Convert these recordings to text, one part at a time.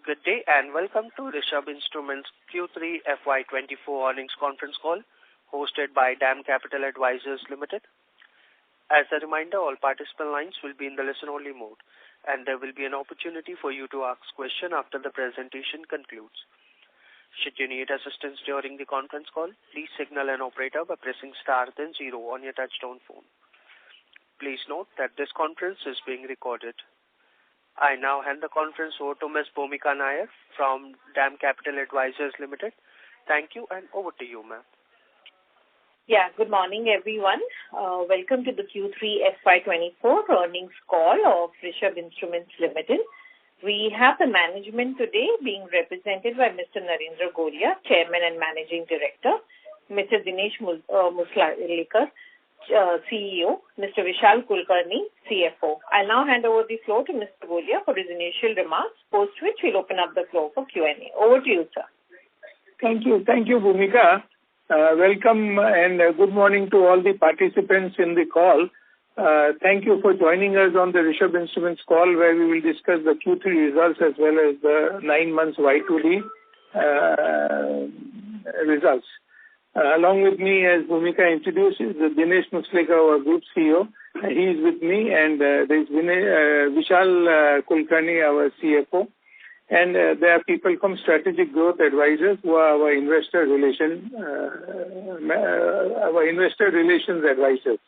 Good day and welcome to Rishabh Instruments Q3 FY2024 earnings conference call hosted by DAM Capital Advisors Limited. As a reminder, all participant lines will be in the listen-only mode and there will be an opportunity for you to ask questions after the presentation concludes. Should you need assistance during the conference call, please signal an operator by pressing star then 0 on your touchtone phone. Please note that this conference is being recorded. I now hand the conference over to Ms. Bhumika Nair from DAM Capital Advisors Limited. Thank you and over to you, ma'am. Yeah, good morning everyone. Welcome to the Q3 FY24 earnings call of Rishabh Instruments Limited. We have the management today being represented by Mr. Narendra Golia, Chairman and Managing Director, Mr. Dinesh Muslalekar, CEO, Mr. Vishal Kulkarni, CFO. I'll now hand over the floor to Mr. Golia for his initial remarks, post which we'll open up the floor for Q&A. Over to you, sir. Thank you, Bhumika. Welcome and good morning to all the participants in the call. Thank you for joining us on the Rishabh Instruments call where we will discuss the Q3 results as well as the 9 months Y2D results. Along with me, as Bhumika introduced, is Dinesh Muslalekar, our Group CEO. He is with me, and there is Vishal Kulkarni, our CFO. And there are people from Strategic Growth Advisors who are our investor relations advisors.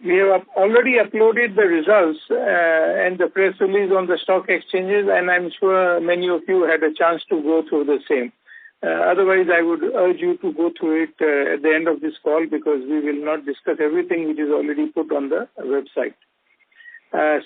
We have already uploaded the results and the press release on the stock exchanges, and I'm sure many of you had a chance to go through the same. Otherwise, I would urge you to go through it at the end of this call because we will not discuss everything which is already put on the website.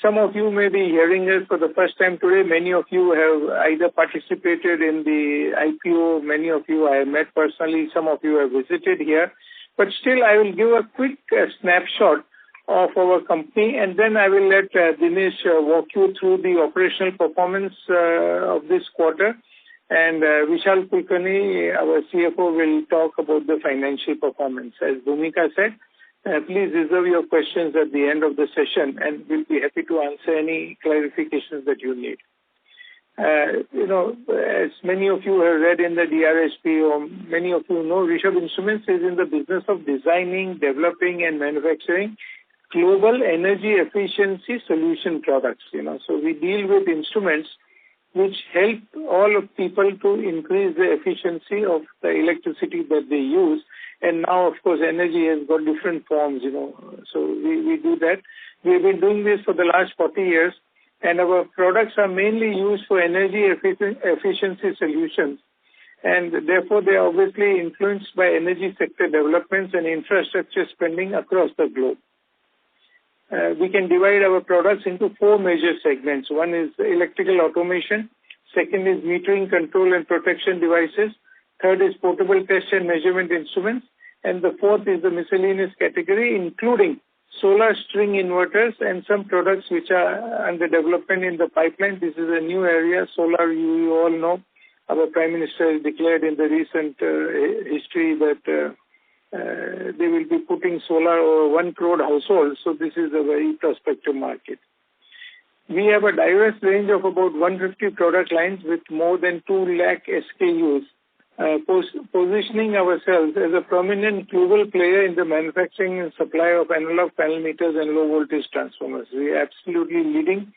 Some of you may be hearing us for the first time today. Many of you have either participated in the IPO. Many of you I have met personally. Some of you have visited here. But still, I will give a quick snapshot of our company and then I will let Dinesh walk you through the operational performance of this quarter. And Vishal Kulkarni, our CFO, will talk about the financial performance. As Bhumika said, please reserve your questions at the end of the session and we'll be happy to answer any clarifications that you need. As many of you have read in the DRHP or many of you know, Rishabh Instruments is in the business of designing, developing and manufacturing global energy efficiency solution products. So we deal with instruments which help all of people to increase the efficiency of the electricity that they use. And now, of course, energy has got different forms, So we do that. We've been doing this for the last 40 years, and our products are mainly used for energy efficiency solutions. And therefore, they are obviously influenced by energy sector developments and infrastructure spending across the globe. We can divide our products into 4 major segments. One is electrical automation. Second is metering, control and protection devices. Third is portable test and measurement instruments. And the fourth is the miscellaneous category, including solar string inverters and some products which are under development in the pipeline. This is a new area. Solar, you all know, our Prime Minister has declared in the recent history that they will be putting solar over 1 crore households. So this is a very prospective market. We have a diverse range of about 150 product lines with more than 2 lakh SKUs, positioning ourselves as a prominent global player in the manufacturing and supply of analog panel meters and low voltage transformers. We are absolutely leading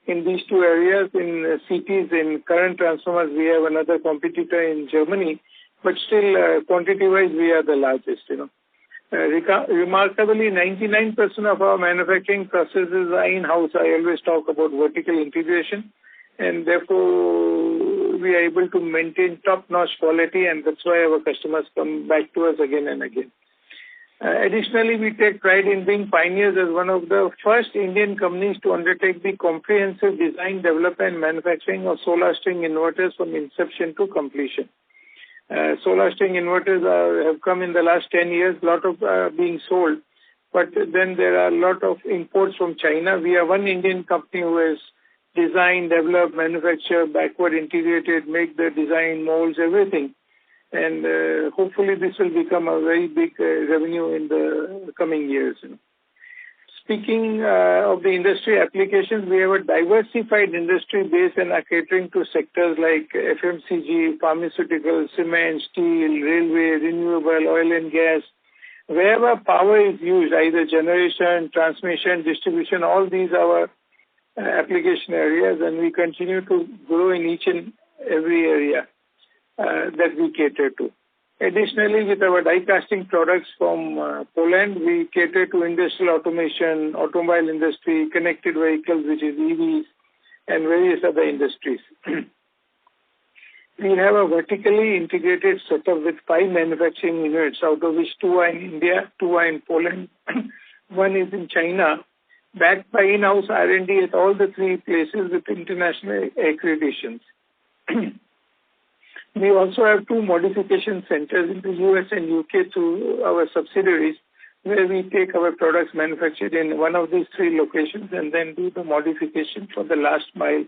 in these 2 areas. In cities, in current transformers, we have another competitor in Germany. But still, quantity-wise, we are the largest, Remarkably, 99% of our manufacturing processes are in-house. I always talk about vertical integration, and therefore, we are able to maintain top-notch quality, and that's why our customers come back to us again and again. Additionally, we take pride in being pioneers as one of the first Indian companies to undertake the comprehensive design, development, and manufacturing of solar string inverters from inception to completion. Solar string inverters have come in the last 10 years, a lot of being sold, but then there are a lot of imports from China. We are one Indian company who has designed, developed, manufactured, backward integrated, make the design, molds, everything. And hopefully this will become a very big revenue in the coming years. Speaking of the industry applications, we have a diversified industry base and are catering to sectors like FMCG, pharmaceutical, cement, steel, railway, renewable, oil and gas. Wherever power is used, either generation, transmission, distribution, all these are our application areas, and we continue to grow in each and every area that we cater to. Additionally, with our die casting products from Poland, we cater to industrial automation, automobile industry, connected vehicles, which is EVs, and various other industries. We have a vertically integrated setup with 5 manufacturing units, out of which 2 are in India, 2 are in Poland, 1 is in China, backed by in-house R&D at all the 3 places with international accreditations. We also have 2 modification centers in the US and UK through our subsidiaries, where we take our products manufactured in one of these 3 locations and then do the modification for the last mile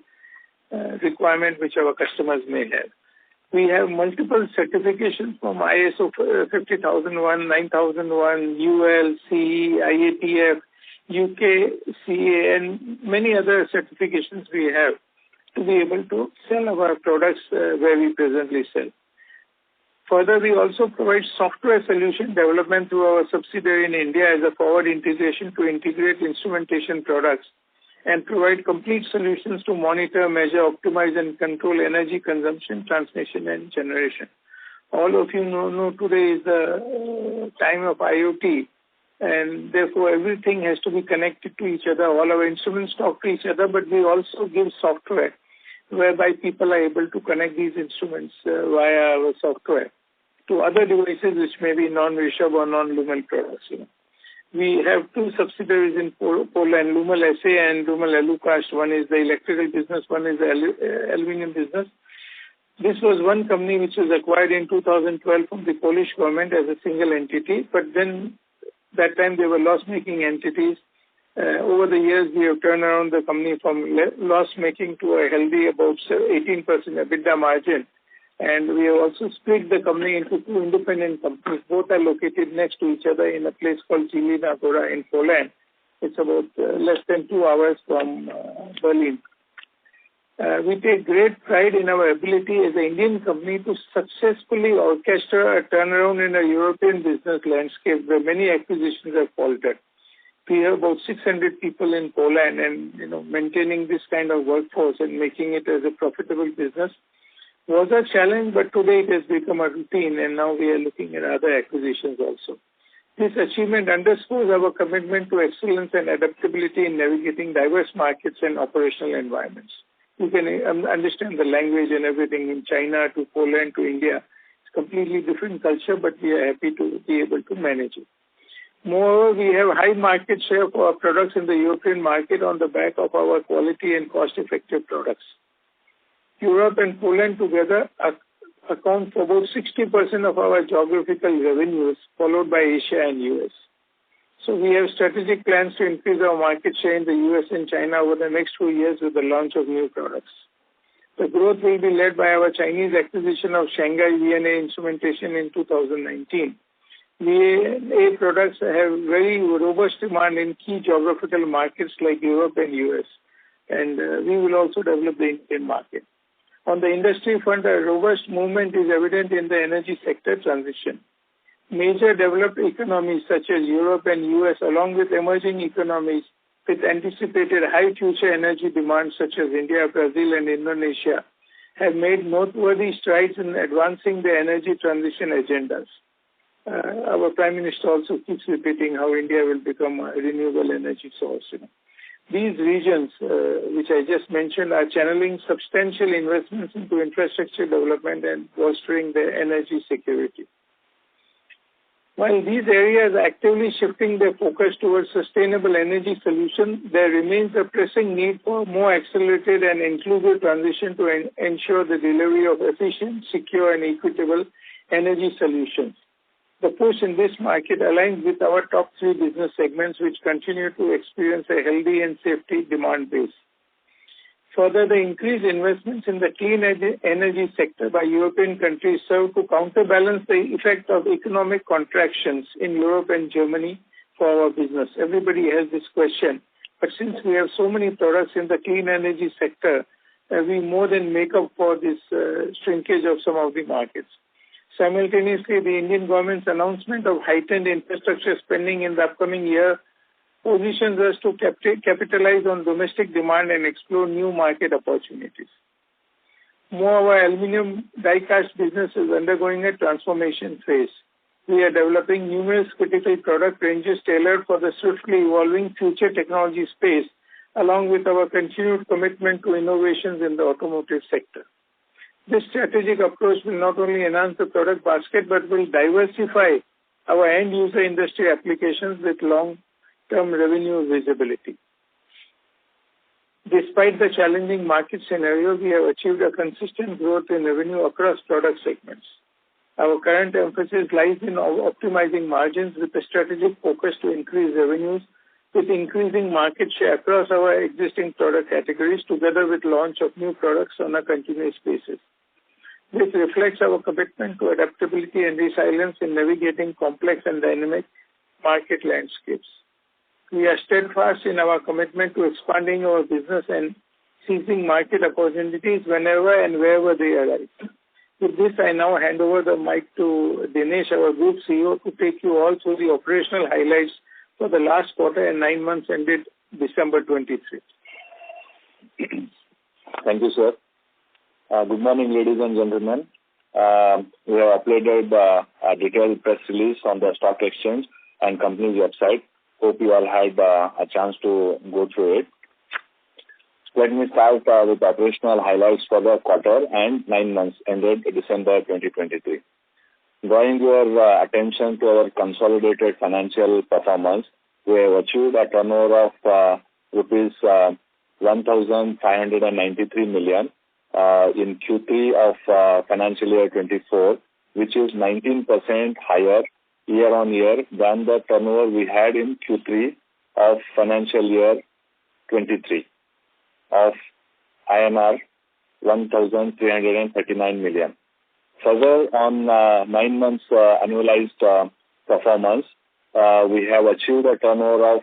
requirement which our customers may have. We have multiple certifications from ISO 50001, 9001, UL, CE, IATF, UK, CA, and many other certifications we have to be able to sell our products where we presently sell. Further, we also provide software solution development through our subsidiary in India as a forward integration to integrate instrumentation products and provide complete solutions to monitor, measure, optimize, and control energy consumption, transmission, and generation. All of you know today is the time of IoT, and therefore everything has to be connected to each other. All our instruments talk to each other, but we also give software whereby people are able to connect these instruments via our software to other devices which may be non-Rishabh or non-Lumel products. We have 2 subsidiaries in Poland, Lumel SA and Lumel Alucast. One is the electrical business, one is the aluminum business. This was one company which was acquired in 2012 from the Polish government as a single entity, but then that time they were loss-making entities. Over the years, we have turned around the company from loss-making to a healthy about 18% EBITDA margin. And we have also split the company into 2 independent companies. Both are located next to each other in a place called Zilina Góra in Poland. It's about less than 2 hours from Berlin. We take great pride in our ability as an Indian company to successfully orchestrate a turnaround in a European business landscape where many acquisitions have faltered. We have about 600 people in Poland, and maintaining this kind of workforce and making it as a profitable business was a challenge, but today it has become a routine, and now we are looking at other acquisitions also. This achievement underscores our commitment to excellence and adaptability in navigating diverse markets and operational environments. You can understand the language and everything in China to Poland to India. It's completely different culture, but we are happy to be able to manage it. Moreover, we have high market share for our products in the European market on the back of our quality and cost-effective products. Europe and Poland together account for about 60% of our geographical revenues, followed by Asia and US. So we have strategic plans to increase our market share in the US and China over the next 2 years with the launch of new products. The growth will be led by our Chinese acquisition of Shanghai VNA Instrumentation in 2019. VNA products have very robust demand in key geographical markets like Europe and US, and we will also develop the Indian market. On the industry front, a robust movement is evident in the energy sector transition. Major developed economies such as Europe and US, along with emerging economies with anticipated high future energy demand such as India, Brazil, and Indonesia, have made noteworthy strides in advancing their energy transition agendas. Our Prime Minister also keeps repeating how India will become a renewable energy source. These regions, which I just mentioned, are channeling substantial investments into infrastructure development and bolstering their energy security. While these areas are actively shifting their focus towards sustainable energy solutions, there remains a pressing need for more accelerated and inclusive transition to ensure the delivery of efficient, secure, and equitable energy solutions. The push in this market aligns with our top 3 business segments, which continue to experience a healthy and safety demand base. Further, the increased investments in the clean energy sector by European countries serve to counterbalance the effect of economic contractions in Europe and Germany for our business? Everybody has this question. But since we have so many products in the clean energy sector, we more than make up for this shrinkage of some of the markets. Simultaneously, the Indian government's announcement of heightened infrastructure spending in the upcoming year positions us to capitalize on domestic demand and explore new market opportunities. More, our aluminium die-cast business is undergoing a transformation phase. We are developing numerous critical product ranges tailored for the swiftly evolving future technology space, along with our continued commitment to innovations in the automotive sector. This strategic approach will not only enhance the product basket, but will diversify our end-user industry applications with long-term revenue visibility. Despite the challenging market scenario, we have achieved a consistent growth in revenue across product segments. Our current emphasis lies in optimizing margins with a strategic focus to increase revenues with increasing market share across our existing product categories together with launch of new products on a continuous basis. This reflects our commitment to adaptability and resilience in navigating complex and dynamic market landscapes. We are steadfast in our commitment to expanding our business and seizing market opportunities whenever and wherever they arise. With this, I now hand over the mic to Dinesh, our Group CEO, to take you all through the operational highlights for the last quarter and 9 months ended December 23. Thank you, sir. Good morning, ladies and gentlemen. We have uploaded a detailed press release on the stock exchange and company's website. Hope you all had a chance to go through it. Let me start with operational highlights for the quarter and 9 months ended December 2023. Drawing your attention to our consolidated financial performance, we have achieved a turnover of rupees 1,593 million in Q3 of financial year 24, which is 19% higher year-on-year than the turnover we had in Q3 of financial year 23 of INR 1,339 million. Further, on 9 months annualized performance, we have achieved a turnover of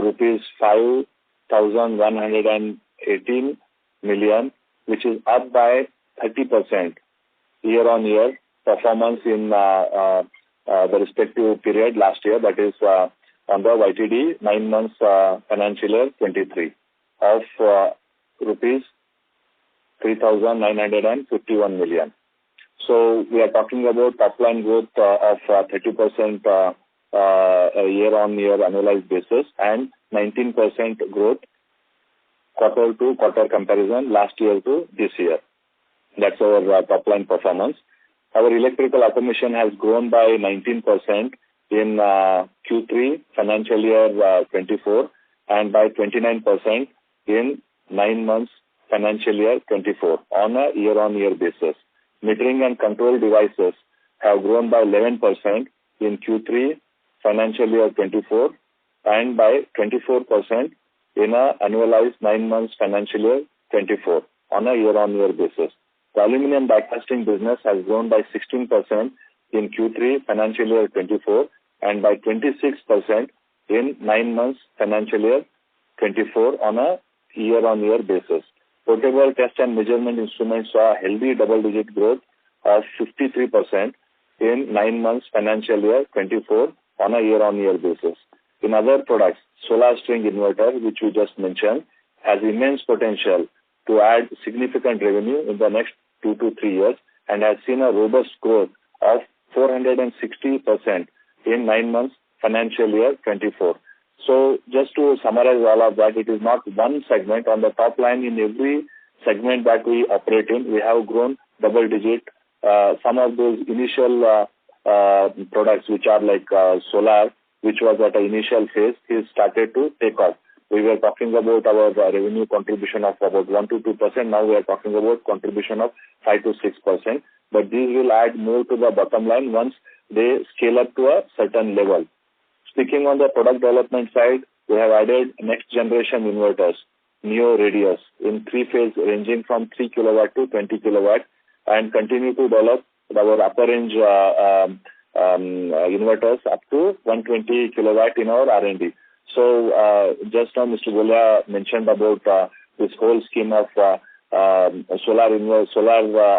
rupees 5,118 million, which is up by 30% year-on-year performance in the respective period last year, that is on the YTD 9 months financial year 23 of rupees 3,951 million. So we are talking about top line growth of 30% year-on-year annualized basis and 19% growth quarter-to-quarter comparison last year to this year. That's our top line performance. Our electrical automation has grown by 19% in Q3 financial year 24 and by 29% in 9 months financial year 24 on a year-on-year basis. Metering and control devices have grown by 11% in Q3 financial year 24 and by 24% in a annualized 9 months financial year 24 on a year-on-year basis. The aluminum die-casting business has grown by 16% in Q3 financial year 24 and by 26% in 9 months financial year 24 on a year-on-year basis. Portable test and measurement instruments saw a healthy double-digit growth of 53% in 9 months financial year 24 on a year-on-year basis. In other products, solar string inverter, which we just mentioned, has immense potential to add significant revenue in the next 2 to 3 years and has seen a robust growth of 460% in 9 months financial year 24. So just to summarize all of that, it is not one segment. On the top line, in every segment that we operate in, we have grown double digit. Some of those initial products which are like solar, which was at an initial phase, is started to take off. We were talking about our revenue contribution of about 1 to 2%. Now we are talking about contribution of 5 to 6%. But these will add more to the bottom line once they scale up to a certain level. Speaking on the product development side, we have added next generation inverters, Neo Radius, in 3-phase ranging from 3 kilowatt to 20 kilowatt, and continue to develop our upper range inverters up to 120 kilowatt in our R&D. So just now Mr. Golia mentioned about this whole scheme of solar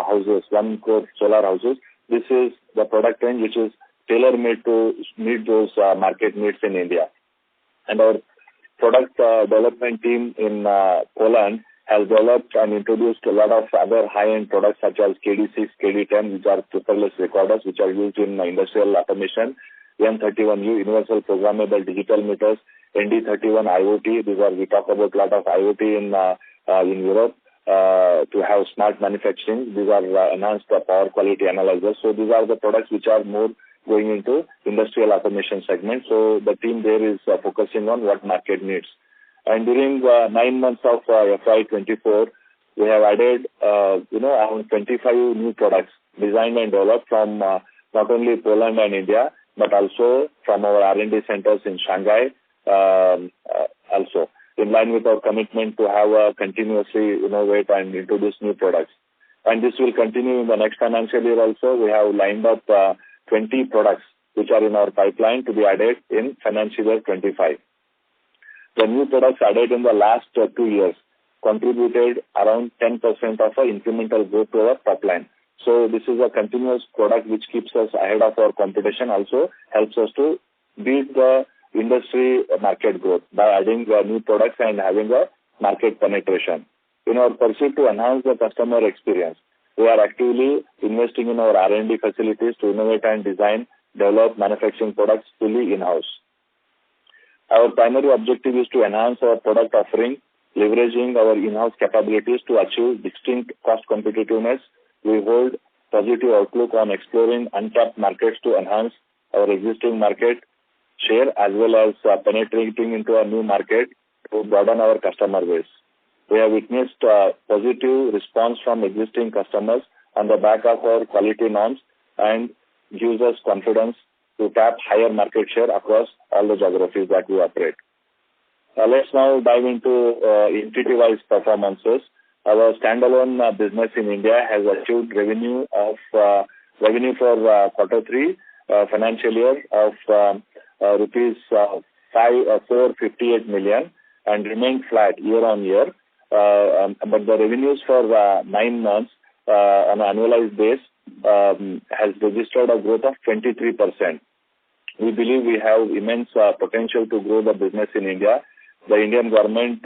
houses, 1 crore solar houses. This is the product range which is tailor-made to meet those market needs in India. And our product development team in Poland has developed and introduced a lot of other high-end products such as KD6, KD10, which are paperless recorders, which are used in industrial automation, M31U, universal programmable digital meters, ND31 IoT. These are, we talk about a lot of IoT in Europe to have smart manufacturing. These are enhanced power quality analyzers. So these are the products which are more going into industrial automation segment. So the team there is focusing on what market needs. And during 9 months of FY24, we have added, around 25 new products designed and developed from not only Poland and India, but also from our R&D centers in Shanghai, also in line with our commitment to have continuously innovate and introduce new products. And this will continue in the next financial year also. We have lined up 20 products which are in our pipeline to be added in financial year 25. The new products added in the last 2 years contributed around 10% of our incremental growth to our top line. So this is a continuous product which keeps us ahead of our competition, also helps us to beat the industry market growth by adding new products and having a market penetration. In our pursuit to enhance the customer experience, we are actively investing in our R&D facilities to innovate and design, develop manufacturing products fully in-house. Our primary objective is to enhance our product offering, leveraging our in-house capabilities to achieve distinct cost competitiveness. We hold positive outlook on exploring untapped markets to enhance our existing market share as well as penetrating into a new market to broaden our customer base. We have witnessed positive response from existing customers on the back of our quality norms and gives us confidence to tap higher market share across all the geographies that we operate. Let's now dive into entity-wise performances. Our standalone business in India has achieved revenue for quarter 3 financial year of rupees 458 million and remained flat year on year. But the revenues for 9 months on an annualized base has registered a growth of 23%. We believe we have immense potential to grow the business in India. The Indian government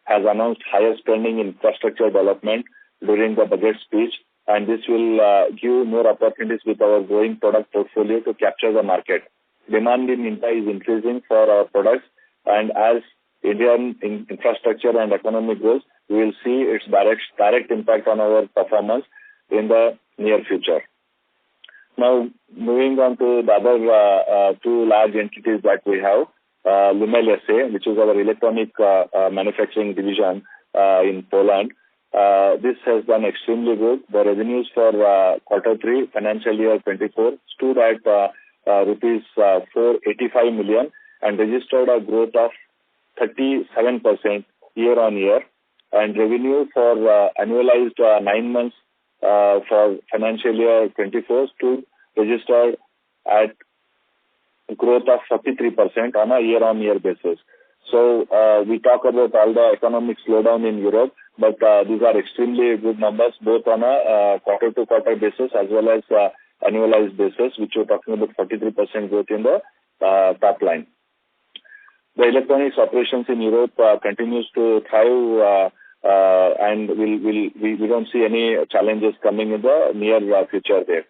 has announced higher spending in infrastructure development during the budget speech, and this will give more opportunities with our growing product portfolio to capture the market. Demand in India is increasing for our products, and as Indian infrastructure and economy grows, we will see its direct impact on our performance in the near future. Now, moving on to the other 2 large entities that we have, Lumel SA, which is our electronic manufacturing division in Poland. This has done extremely good. The revenues for quarter 3 financial year 24 stood at rupees 485 million and registered a growth of 37% year on year, and revenue for annualized 9 months for financial year 24 stood registered at growth of 43% on a year on year basis. So we talk about all the economic slowdown in Europe, but these are extremely good numbers both on a quarter to quarter basis as well as annualized basis, which we're talking about 43% growth in the top line. The electronics operations in Europe continues to thrive, and we don't see any challenges coming in the near future there.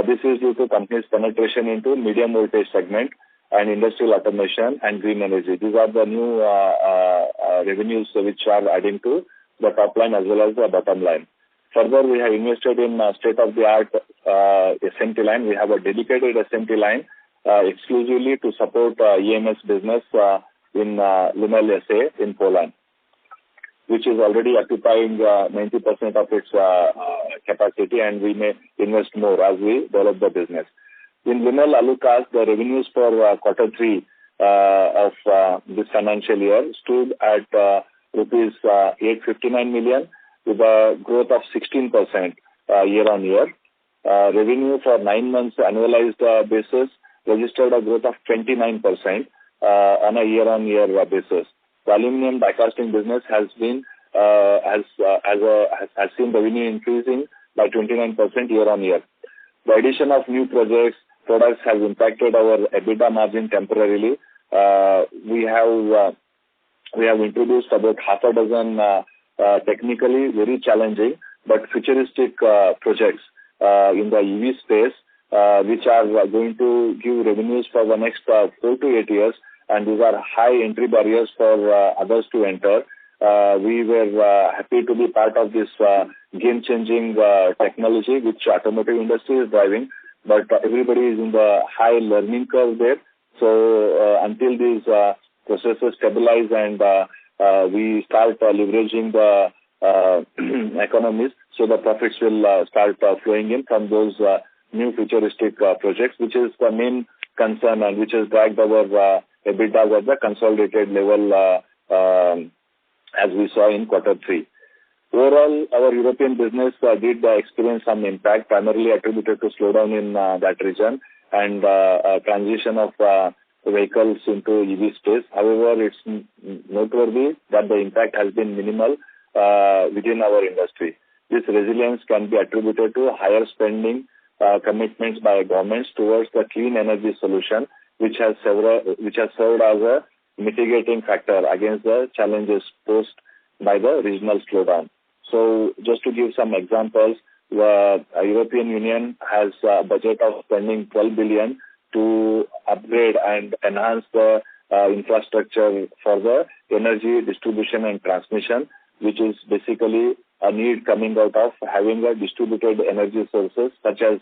This is due to company's penetration into medium voltage segment and industrial automation and green energy. These are the new revenues which are adding to the top line as well as the bottom line. Further, we have invested in state-of-the-art SMT line. We have a dedicated SMT line exclusively to support EMS business in Lumel SA in Poland, which is already occupying 90% of its capacity, and we may invest more as we develop the business. In Lumel Alucas, the revenues for quarter 3 of this financial year stood at rupees 859 million with a growth of 16% year on year. Revenue for 9 months annualized basis registered a growth of 29% on a year-on-year basis. The aluminum die casting business has been has seen revenue increasing by 29% year-on-year. The addition of new products has impacted our EBITDA margin temporarily. We have introduced about half a dozen technically very challenging but futuristic projects in the EV space, which are going to give revenues for the next 4 to 8 years, and these are high entry barriers for others to enter. We were happy to be part of this game-changing technology which automotive industry is driving, but everybody is in the high learning curve there. So until these processes stabilize and we start leveraging the economies, so the profits will start flowing in from those new futuristic projects, which is the main concern and which has dragged our EBITDA at the consolidated level as we saw in Q3. Overall, our European business did experience some impact, primarily attributed to slowdown in that region and transition of vehicles into EV space. However, it's noteworthy that the impact has been minimal within our industry. This resilience can be attributed to higher spending commitments by governments towards the clean energy solution, which has served as a mitigating factor against the challenges posed by the regional slowdown. So just to give some examples, the European Union has a budget of spending 12 billion to upgrade and enhance the infrastructure for the energy distribution and transmission, which is basically a need coming out of having a distributed energy sources such as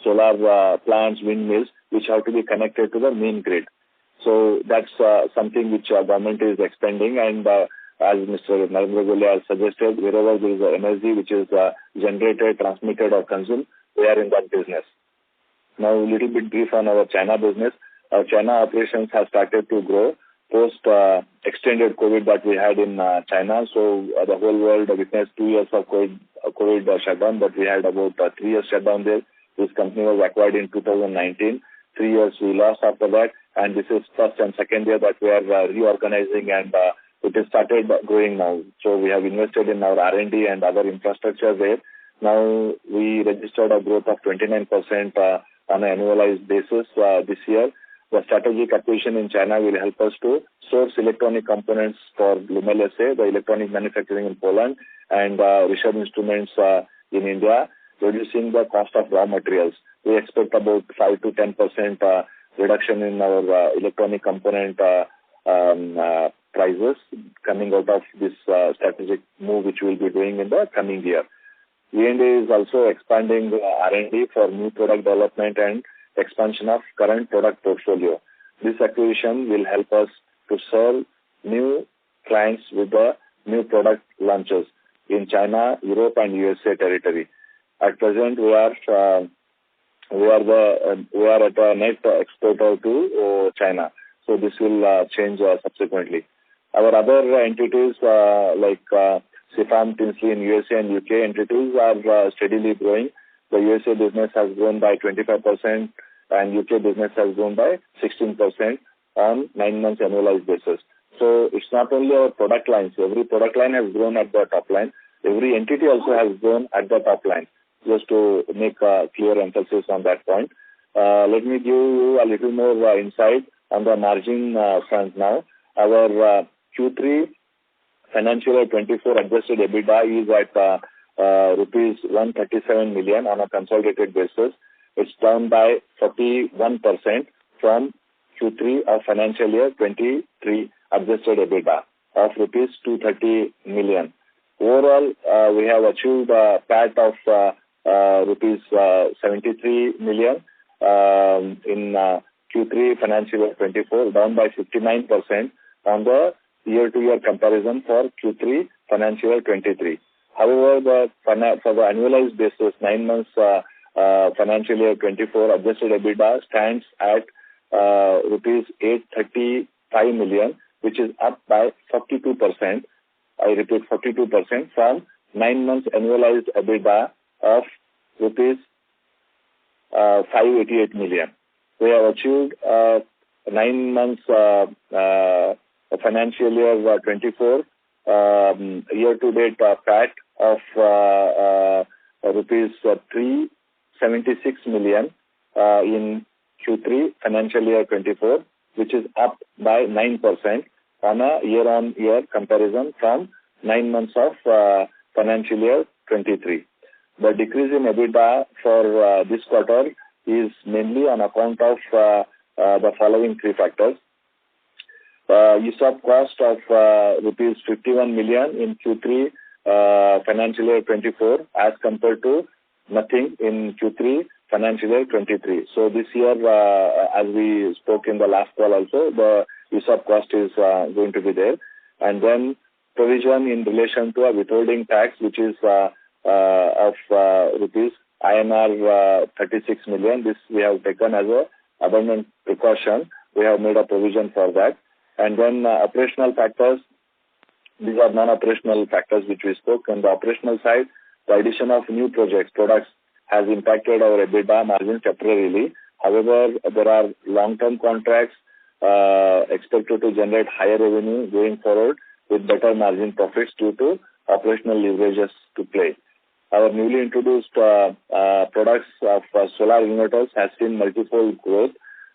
solar plants, windmills, which have to be connected to the main grid. So that's something which government is expanding, and as Mr. Narendra Gole has suggested, wherever there is energy which is generated, transmitted or consumed, we are in that business. Now a little bit brief on our China business. Our China operations have started to grow post extended COVID that we had in China. So the whole world witnessed 2 years of COVID shutdown, but we had about 3 years shutdown there. This company was acquired in 2019. 3 years we lost after that, and this is first and second year that we are reorganizing, and it has started growing now. So we have invested in our R&D and other infrastructure there. Now we registered a growth of 29% on an annualized basis this year. The strategic acquisition in China will help us to source electronic components for Lumel SA, the electronic manufacturing in Poland, and Rishabh Instruments in India, reducing the cost of raw materials. We expect about 5 to 10% reduction in our electronic component prices coming out of this strategic move which we will be doing in the coming year. V&A is also expanding R&D for new product development and expansion of current product portfolio. This acquisition will help us to serve new clients with the new product launches in China, Europe and USA territory. At present, we are at a net exporter to China. So this will change subsequently. Our other entities like Sifam, Tinsley in USA and UK entities are steadily growing. The USA business has grown by 25% and UK business has grown by 16% on 9 months annualized basis. So it's not only our product lines. Every product line has grown at the top line. Every entity also has grown at the top line. Just to make a clear emphasis on that point. Let me give you a little more insight on the margin front now. Our Q3 financial year 24 adjusted EBITDA is at rupees 137 million on a consolidated basis. It's down by 41% from Q3 of financial year 23 adjusted EBITDA of rupees 230 million. Overall, we have achieved a PAT of rupees 73 million in Q3 financial year 24, down by 59% on the year-to-year comparison for Q3 financial year 23. However, for the annualized basis, 9 months financial year 24 adjusted EBITDA stands at rupees 835 million, which is up by 42%. I repeat, 42% from 9 months annualized EBITDA of rupees 588 million. We have achieved 9 months financial year 24 year-to-date PAT of rupees 376 million in Q3 financial year 24, which is up by 9% on a year-on-year comparison from 9 months of financial year 23. The decrease in EBITDA for this quarter is mainly on account of the following three factors. ESOP cost of rupees 51 million in Q3 financial year 24 as compared to nothing in Q3 financial year 23. So this year, as we spoke in the last call also, the ESOP cost is going to be there. And then provision in relation to a withholding tax, which is of rupees INR 36 million. This we have taken as a abundant precaution. We have made a provision for that. And then operational factors, these are non-operational factors which we spoke. On the operational side, the addition of new products has impacted our EBITDA margins temporarily. However, there are long-term contracts expected to generate higher revenue going forward with better margin profits due to operational leverages to play. Our newly introduced products of solar inverters has seen multiple growth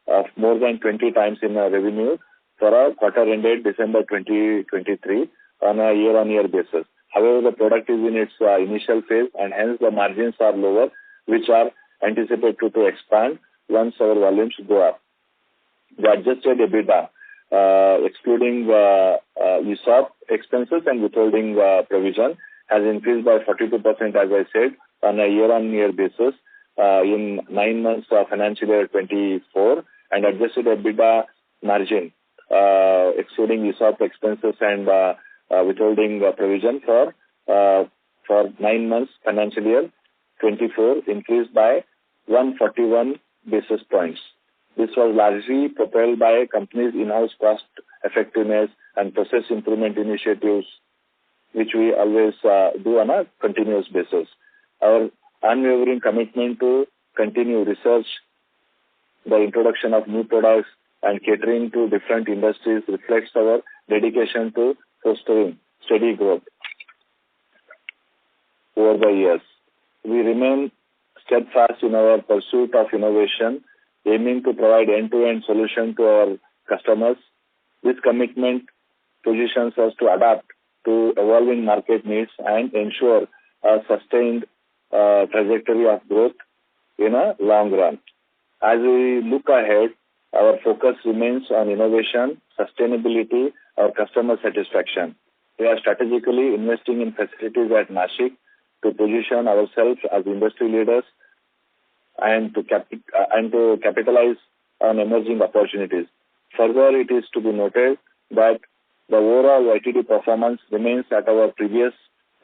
of more than 20 times in revenue for a quarter ended December 2023 on a year-on-year basis. However, the product is in its initial phase and hence the margins are lower, which are anticipated to expand once our volumes go up. The adjusted EBITDA, excluding ESOP expenses and withholding provision, has increased by 42%, as I said, on a year-on-year basis in 9 months of financial year 24, and adjusted EBITDA margin, excluding ESOP expenses and withholding provision for 9 months financial year 24 increased by 141 basis points. This was largely propelled by company's in-house cost effectiveness and process improvement initiatives, which we always do on a continuous basis. Our unwavering commitment to continue research, the introduction of new products, and catering to different industries reflects our dedication to fostering steady growth over the years. We remain steadfast in our pursuit of innovation, aiming to provide end-to-end solution to our customers. This commitment positions us to adapt to evolving market needs and ensure a sustained trajectory of growth in a long run. As we look ahead, our focus remains on innovation, sustainability, or customer satisfaction. We are strategically investing in facilities at Nashik to position ourselves as industry leaders and to capitalize on emerging opportunities. Further, it is to be noted that the overall YTD performance remains at our previous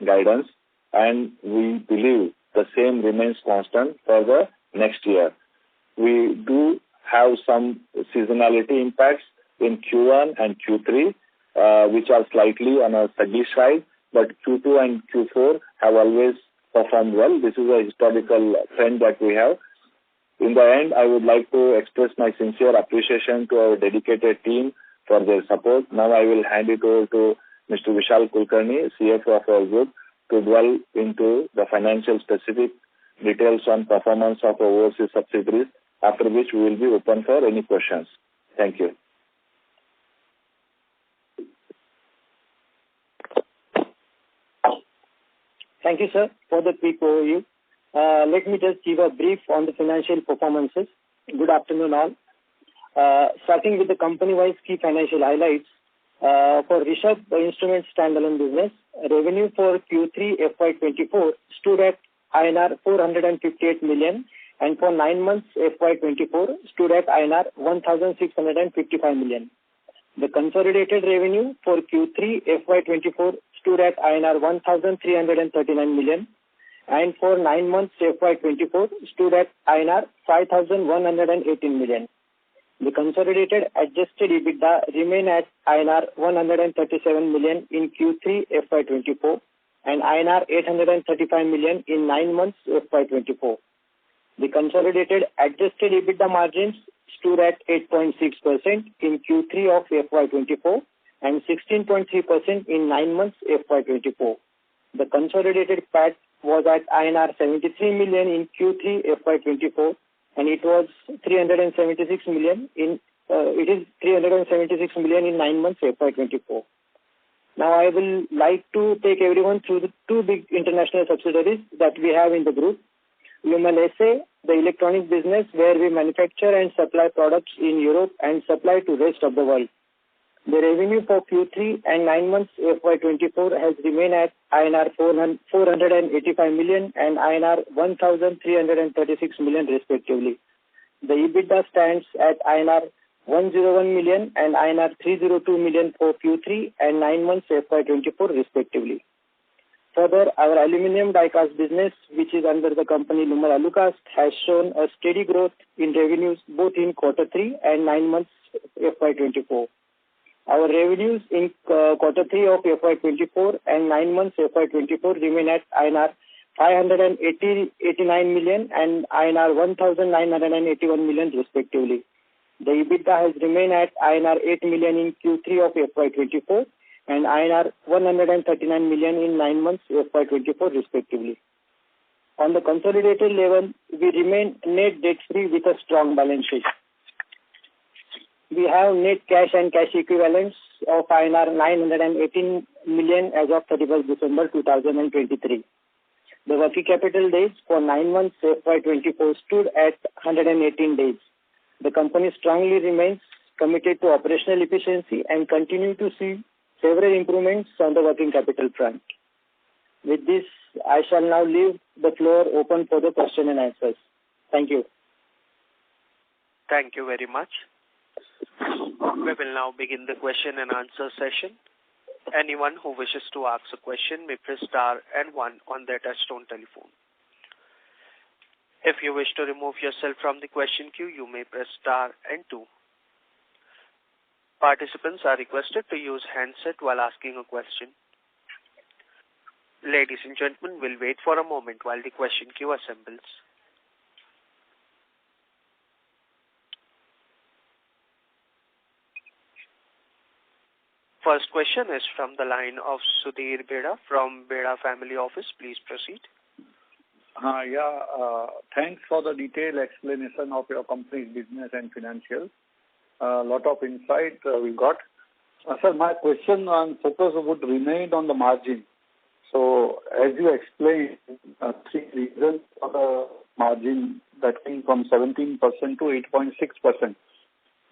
guidance, and we believe the same remains constant for the next year. We do have some seasonality impacts in Q1 and Q3, which are slightly on a sluggish side, but Q2 and Q4 have always performed well. This is a historical trend that we have. In the end, I would like to express my sincere appreciation to our dedicated team for their support. Now I will hand it over to Mr. Vishal Kulkarni, CFO of our group, to dwell into the financial specific details on performance of our overseas subsidiaries, after which we will be open for any questions. Thank you. Thank you, sir, for the quick overview. Let me just give a brief on the financial performances. Good afternoon, all. Starting with the company-wise key financial highlights. For Rishabh Instruments standalone business, revenue for Q3 FY24 stood at INR 458 million, and for 9 months FY24 stood at INR 1,655 million. The consolidated revenue for Q3 FY24 stood at INR 1,339 million, and for 9 months FY24 stood at INR 5,118 million. The consolidated adjusted EBITDA remained at INR 137 million in Q3 FY24 and INR 835 million in 9 months FY24. The consolidated adjusted EBITDA margins stood at 8.6% in Q3 of FY24 and 16.3% in 9 months FY24. The consolidated PAT was at INR 73 million in Q3 FY24 and it was 376 million in 9 months FY24. Now I will like to take everyone through the two big international subsidiaries that we have in the group. Lumen SA, the electronics business where we manufacture and supply products in Europe and supply to rest of the world. The revenue for Q3 and 9 months FY24 has remained at INR 485 million and INR 1,336 million respectively. The EBITDA stands at INR 101 million and INR 302 million for Q3 and 9 months FY24 respectively. Further, our aluminium die-cast business, which is under the company Lumen Alucast, has shown a steady growth in revenues both in Q3 and 9 months FY24. Our revenues in Q3 of FY24 and 9 months FY24 remain at INR 589 million and INR 1,981 million respectively. The EBITDA has remained at INR 8 million in Q3 of FY24 and INR 139 million in 9 months FY24 respectively. On the consolidated level, we remain net debt-free with a strong balance sheet. We have net cash and cash equivalents of INR 918 million as of 31st December 2023. The working capital days for 9 months FY24 stood at 118 days. The company strongly remains committed to operational efficiency and continue to see several improvements on the working capital front. With this, I shall now leave the floor open for the question and answers. Thank you. Thank you very much. We will now begin the question and answer session. Anyone who wishes to ask a question may press star and 1 on their touchtone telephone. If you wish to remove yourself from the question queue, you may press star and 2. Participants are requested to use handset while asking a question. Ladies and gentlemen, we'll wait for a moment while the question queue assembles. First question is from the line of Sudhir Beda from Beda Family Office. Please proceed. Thanks for the detailed explanation of your company's business and financials. A lot of insight we got. Sir, my question and focus would remain on the margin. So, as you explained, 3 reasons for the margin that came from 17% to 8.6%.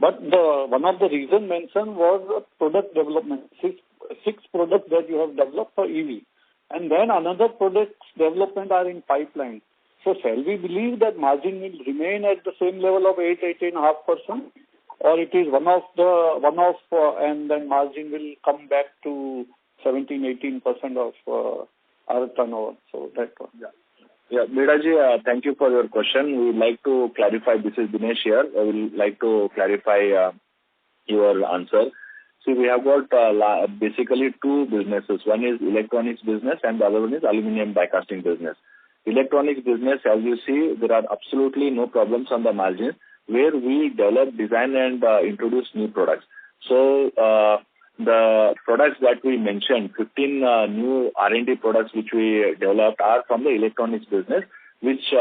But one of the reasons mentioned was product development. Six products that you have developed for EV. And then another products development are in pipeline. So shall we believe that margin will remain at the same level of 8.5%? Or it is one-off and then margin will come back to 17-18% of our turnover? So that one. Yeah, Bedaji, thank you for your question. We would like to clarify, this is Dinesh here. I would like to clarify your answer. See, we have got basically 2 businesses. One is electronics business and the other one is aluminium die casting business. Electronics business, as you see, there are absolutely no problems on the margin where we develop, design and introduce new products. So, the products that we mentioned, 15 new R&D products which we developed are from the electronics business, which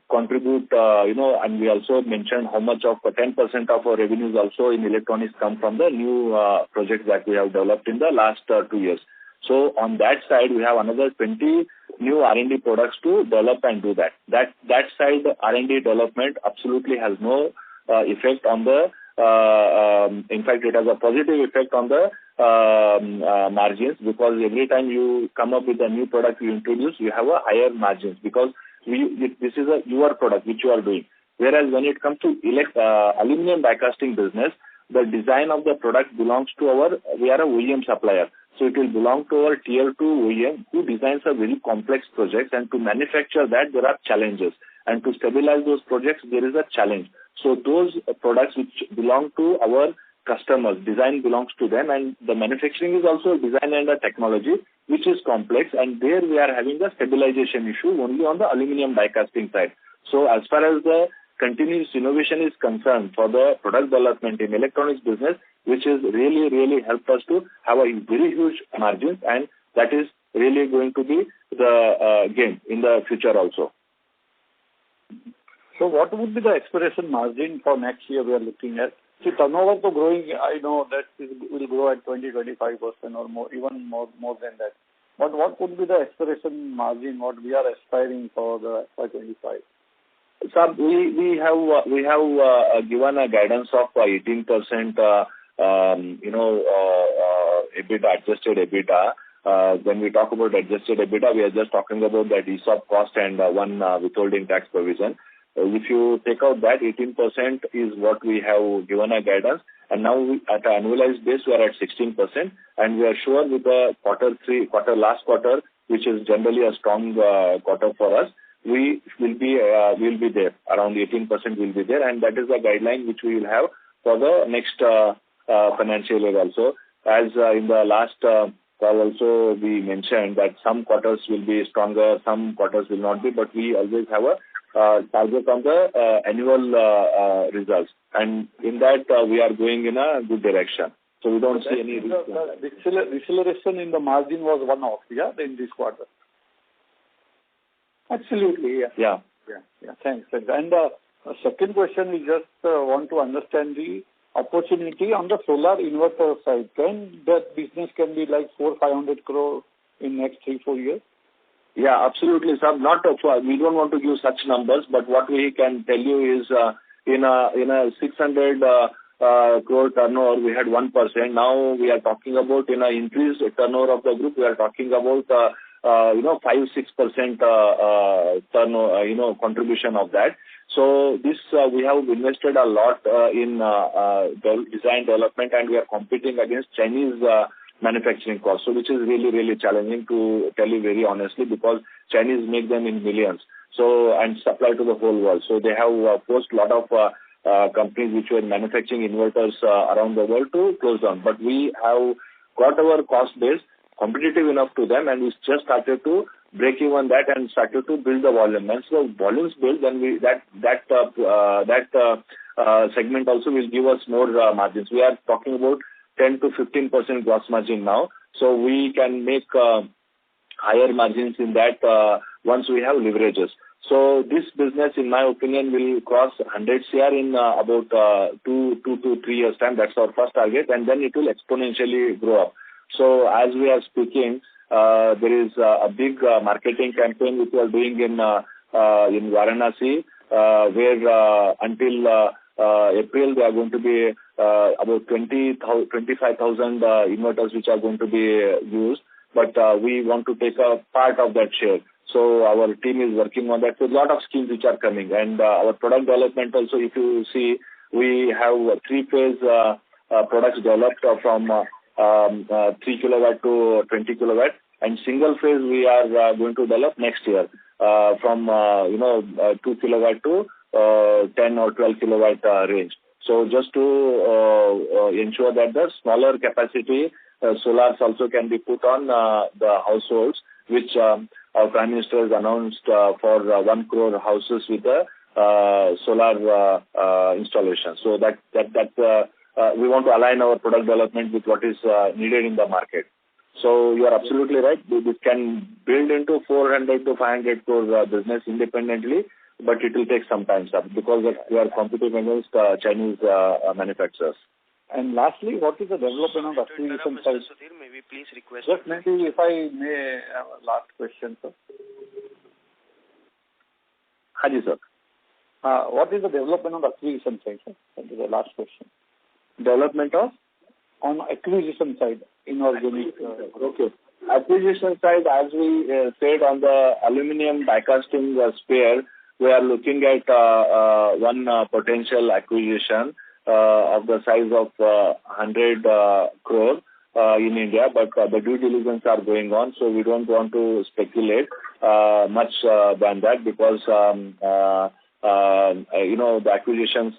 contribute, and we also mentioned how much of 10% of our revenues also in electronics come from the new projects that we have developed in the last 2 years. So on that side, we have another 20 new R&D products to develop and do that. That side, R&D development absolutely has no effect on the in fact, it has a positive effect on the margins, because every time you come up with a new product you introduce, you have a higher margins, because this is your product which you are doing. Whereas when it comes to aluminum die casting business, the design of the product belongs to we are a OEM supplier. So it will belong to our tier 2 OEM who designs a very complex projects, and to manufacture that there are challenges. And to stabilize those projects, there is a challenge. So those products which belong to our customers, design belongs to them, and the manufacturing is also design and a technology which is complex, and there we are having the stabilization issue only on the aluminum die casting side. So as far as the continuous innovation is concerned for the product development in electronics business, which is really helped us to have a very huge margins, and that is really going to be the game in the future also. So what would be the aspiration margin for next year we are looking at? See, turnover to growing, I know that it will grow at 20-25% or more, even more than that. But what would be the aspiration margin, what we are aspiring for the FY25? Sir, we have given a guidance of 18%, EBITDA, adjusted EBITDA. When we talk about adjusted EBITDA, we are just talking about that ESOP cost and one withholding tax provision. If you take out that, 18% is what we have given a guidance, and now at an annualized base we are at 16%, and we are sure with the last quarter, which is generally a strong quarter for us, we will be there, around 18% will be there, and that is the guideline which we will have for the next financial year also. As in the last call also we mentioned that some quarters will be stronger, some quarters will not be, but we always have a target on the annual results, and in that we are going in a good direction. So we don't see any risk. The deceleration in the margin was one-off, in this quarter. Absolutely, yeah. Thanks. And second question, we just want to understand the opportunity on the solar inverter side. Can that business can be like 400-500 crore in next 3-4 years? Yeah, absolutely, sir. We don't want to give such numbers, but what we can tell you is in a 600 crore turnover, we had 1%. Now we are talking about in an increased turnover of the group, we are talking about 5-6% turnover, contribution of that. So this we have invested a lot in design development, and we are competing against Chinese manufacturing costs, so which is really challenging, to tell you very honestly, because Chinese make them in millions, so and supply to the whole world. So they have forced a lot of companies which were manufacturing inverters around the world to close down. But we have got our cost base competitive enough to them, and we just started to break even that and started to build the volume. And so volumes build, then that segment also will give us more margins. We are talking about 10 to 15% gross margin now, so we can make higher margins in that once we have leverages. So this business, in my opinion, will cross 100 CR in about 2 to 3 years time. That's our first target, and then it will exponentially grow up. So as we are speaking, there is a big marketing campaign which we are doing in Varanasi, where until April there are going to be about 25,000 inverters which are going to be used, but we want to take a part of that share. So our team is working on that. So a lot of schemes which are coming, and our product development also, if you see, we have 3-phase products developed from 3 kilowatt to 20 kilowatt, and single phase we are going to develop next year from 2 kilowatt to 10 or 12 kilowatt range. So just to ensure that the smaller capacity solars also can be put on the households, which our Prime Minister has announced for 1 crore houses with the solar installation. So that we want to align our product development with what is needed in the market. So you are absolutely right. This can build into 400 to 500 crore business independently, but it will take some time, sir, because we are competing against Chinese manufacturers. And lastly, what is the development of acquisition side? Sudhir, may we please request? Just maybe if I may have a last question, sir. Haji, sir. What is the development on the acquisition side, sir? That is the last question. Development of? On acquisition side, inorganic. Okay. Acquisition side, as we said, on the aluminium die casting sphere, we are looking at one potential acquisition of the size of 100 crore in India, but the due diligence are going on, so we don't want to speculate much than that, because the acquisitions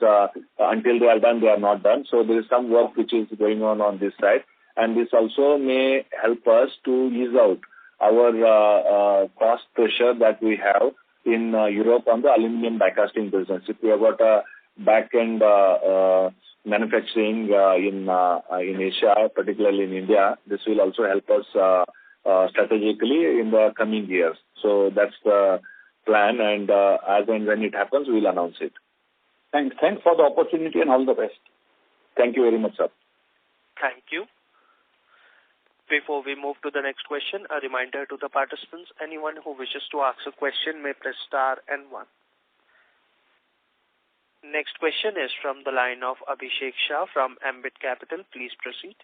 until they are done, they are not done. So there is some work which is going on this side, and this also may help us to ease out our cost pressure that we have in Europe on the aluminum die casting business. If we have got a back-end manufacturing in Asia, particularly in India, this will also help us strategically in the coming years. So that's the plan, and as and when it happens, we'll announce it. Thanks for the opportunity and all the best. Thank you very much, sir. Thank you. Before we move to the next question, a reminder to the participants, anyone who wishes to ask a question may press star and 1. Next question is from the line of Abhishek Shah from Ambit Capital. Please proceed.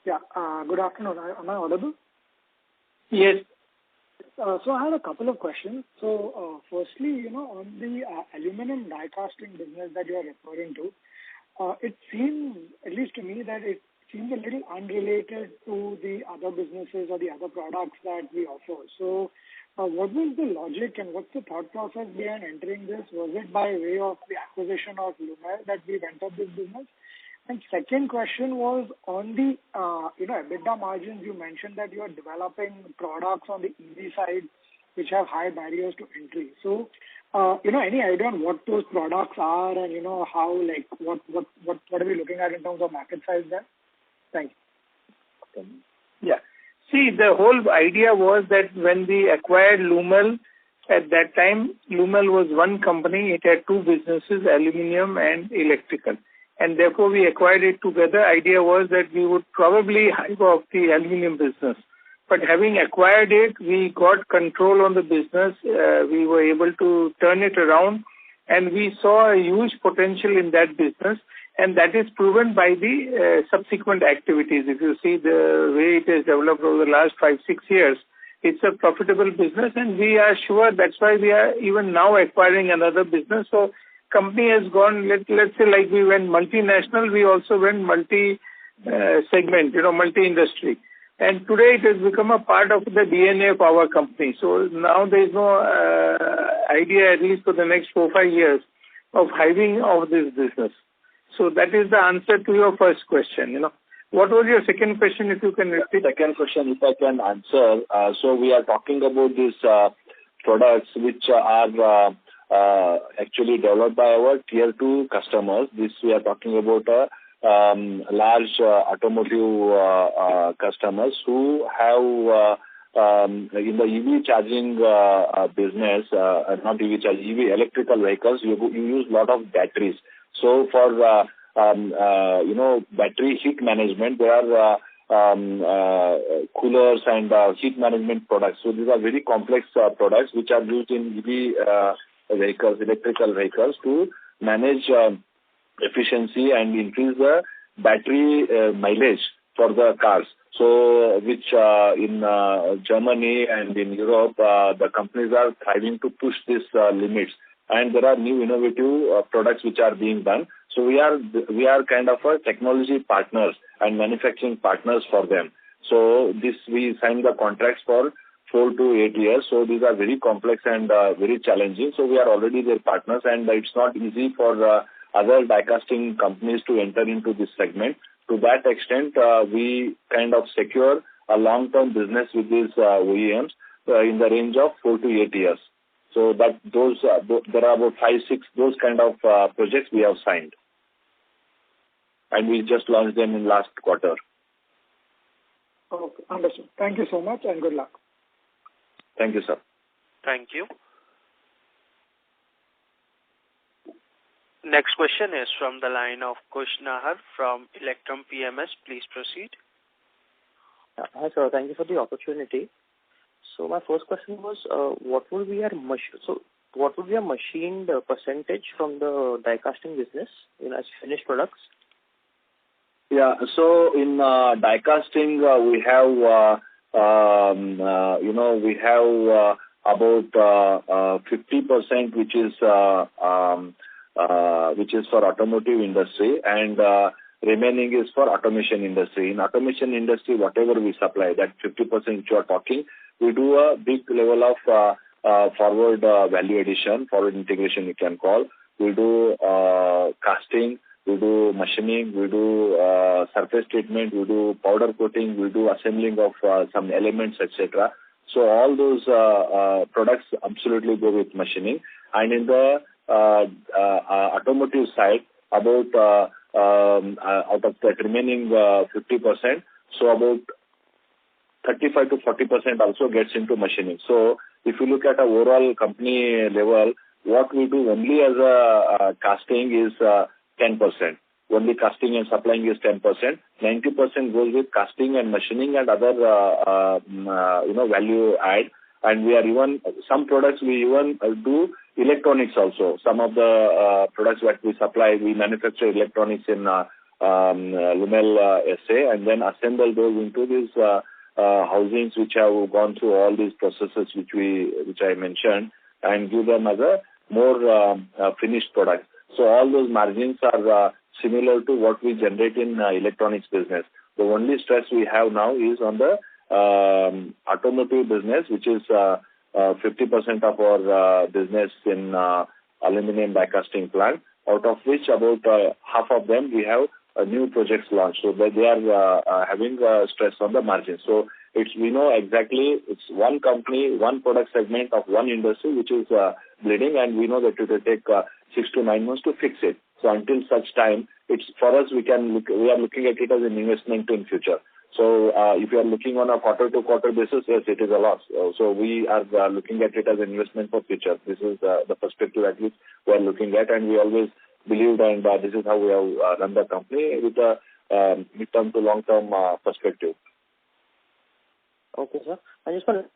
Yeah, good afternoon. Am I audible? Yes. So I had a couple of questions. So firstly, on the aluminum die casting business that you are referring to, it seems, at least to me, that it seems a little unrelated to the other businesses or the other products that we offer. So what was the logic and what's the thought process behind entering this? Was it by way of the acquisition of Lumer that we've entered this business? And second question was on the EBITDA margins. You mentioned that you are developing products on the EV side which have high barriers to entry. So any idea on what those products are and how, like, what are we looking at in terms of market size there? Thank you. Yeah. See, the whole idea was that when we acquired Lumer, at that time, Lumer was one company. It had two businesses, aluminium and electrical. And therefore, we acquired it together. Idea was that we would probably hive off the aluminium business. But having acquired it, we got control on the business. We were able to turn it around, and we saw a huge potential in that business. And that is proven by the subsequent activities. If you see the way it has developed over the last 5-6 years, it's a profitable business, and we are sure that's why we are even now acquiring another business. So company has gone, let's say, like we went multinational, we also went multi-segment, multi-industry. And today it has become a part of the DNA of our company. So now there is no idea, at least for the next 4-5 years, of hiving off this business. So that is the answer to your first question. What was your second question, if you can repeat? Second question, if I can answer. So we are talking about these products which are actually developed by our tier 2 customers. This we are talking about large automotive customers who have in the EV charging business, not EV charge, EV electrical vehicles, you use a lot of batteries. So for battery heat management, there are coolers and heat management products. So these are very complex products which are used in EV vehicles, electrical vehicles, to manage efficiency and increase the battery mileage for the cars. So which in Germany and in Europe, the companies are trying to push these limits. And there are new innovative products which are being done. So we are kind of a technology partners and manufacturing partners for them. So we signed the contracts for 4 to 8 years. So these are very complex and very challenging. So we are already their partners, and it's not easy for other die casting companies to enter into this segment. To that extent, we kind of secure a long-term business with these OEMs in the range of 4 to 8 years. So that there are about 5-6 those kind of projects we have signed, and we just launched them in last quarter. Okay, understood. Thank you so much, and good luck. Thank you, sir. Thank you. Next question is from the line of Kush Nahar from Electrum PMS. Please proceed. Hi, sir. Thank you for the opportunity. So my first question was, what would be our machined percentage from the die casting business as finished products? Yeah. So in die casting, we have about 50% which is for automotive industry, and remaining is for automation industry. In automation industry, whatever we supply, that 50% which you are talking, we do a big level of forward value addition, forward integration you can call. We do casting, we do machining, we do surface treatment, we do powder coating, we do assembling of some elements, etc. So all those products absolutely go with machining. And in the automotive side, about out of that remaining 50%, so about 35 to 40% also gets into machining. So if you look at our overall company level, what we do only as a casting is 10%. Only casting and supplying is 10%. 90% goes with casting and machining and other value add. And we are even some products we even do electronics also. Some of the products that we supply, we manufacture electronics in Lumel SA and then assemble those into these housings which have gone through all these processes which I mentioned, and give them as a more finished product. So all those margins are similar to what we generate in electronics business. The only stress we have now is on the automotive business, which is 50% of our business in aluminum die casting plant, out of which about half of them we have new projects launched. So they are having stress on the margin. So we know exactly it's one company, one product segment of one industry which is bleeding, and we know that it will take 6 to 9 months to fix it. So until such time, it's for us we are looking at it as an investment in future. So if you are looking on a quarter-to-quarter basis, yes, it is a loss. So we are looking at it as an investment for future. This is the perspective at which we are looking at, and we always believed, and this is how we have run the company with a mid-term to long-term perspective. Okay, sir. I just want to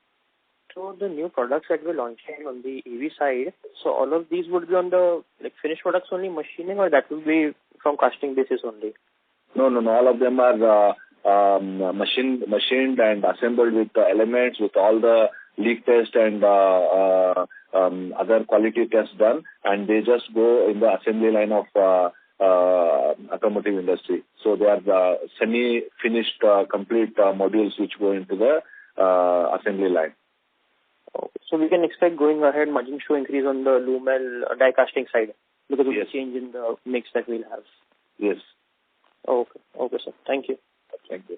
show the new products that we're launching on the EV side. So all of these would be on the finished products only machining, or that will be from casting basis only? No. All of them are machined and assembled with the elements, with all the leak test and other quality tests done, and they just go in the assembly line of automotive industry. So they are the semi-finished complete modules which go into the assembly line. Okay. So we can expect going ahead margins to increase on the Lumel die casting side because of the change in the mix that we'll have. Yes. Okay, sir. Thank you. Thank you.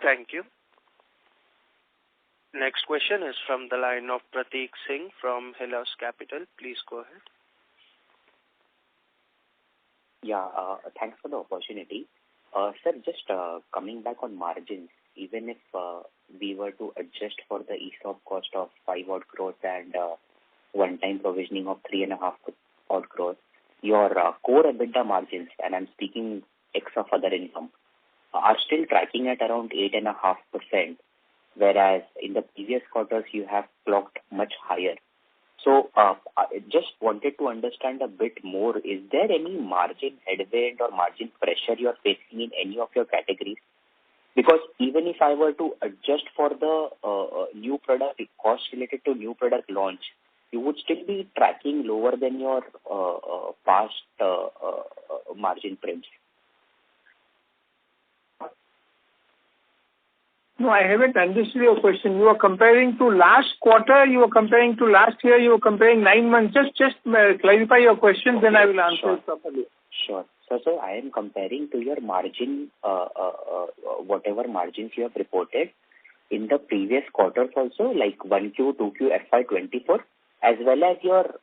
Thank you. Next question is from the line of Prateek Singh from Helios Capital. Please go ahead. Yeah, thanks for the opportunity. Sir, just coming back on margins, even if we were to adjust for the ESOP cost of 5 odd crores and one-time provisioning of 3.5 odd crores, your core EBITDA margins, and I'm speaking ex of other income, are still tracking at around 8.5%, whereas in the previous quarters you have clocked much higher. So I just wanted to understand a bit more. Is there any margin headwind or margin pressure you are facing in any of your categories? Because even if I were to adjust for the new product cost related to new product launch, you would still be tracking lower than your past margin prints. No, I haven't understood your question. You are comparing to last quarter, you are comparing to last year, you are comparing 9 months. Just clarify your question, then I will answer it properly. Sure. So I am comparing to your margin, whatever margins you have reported in the previous quarters also, like 1Q, 2Q, FY24, as well as your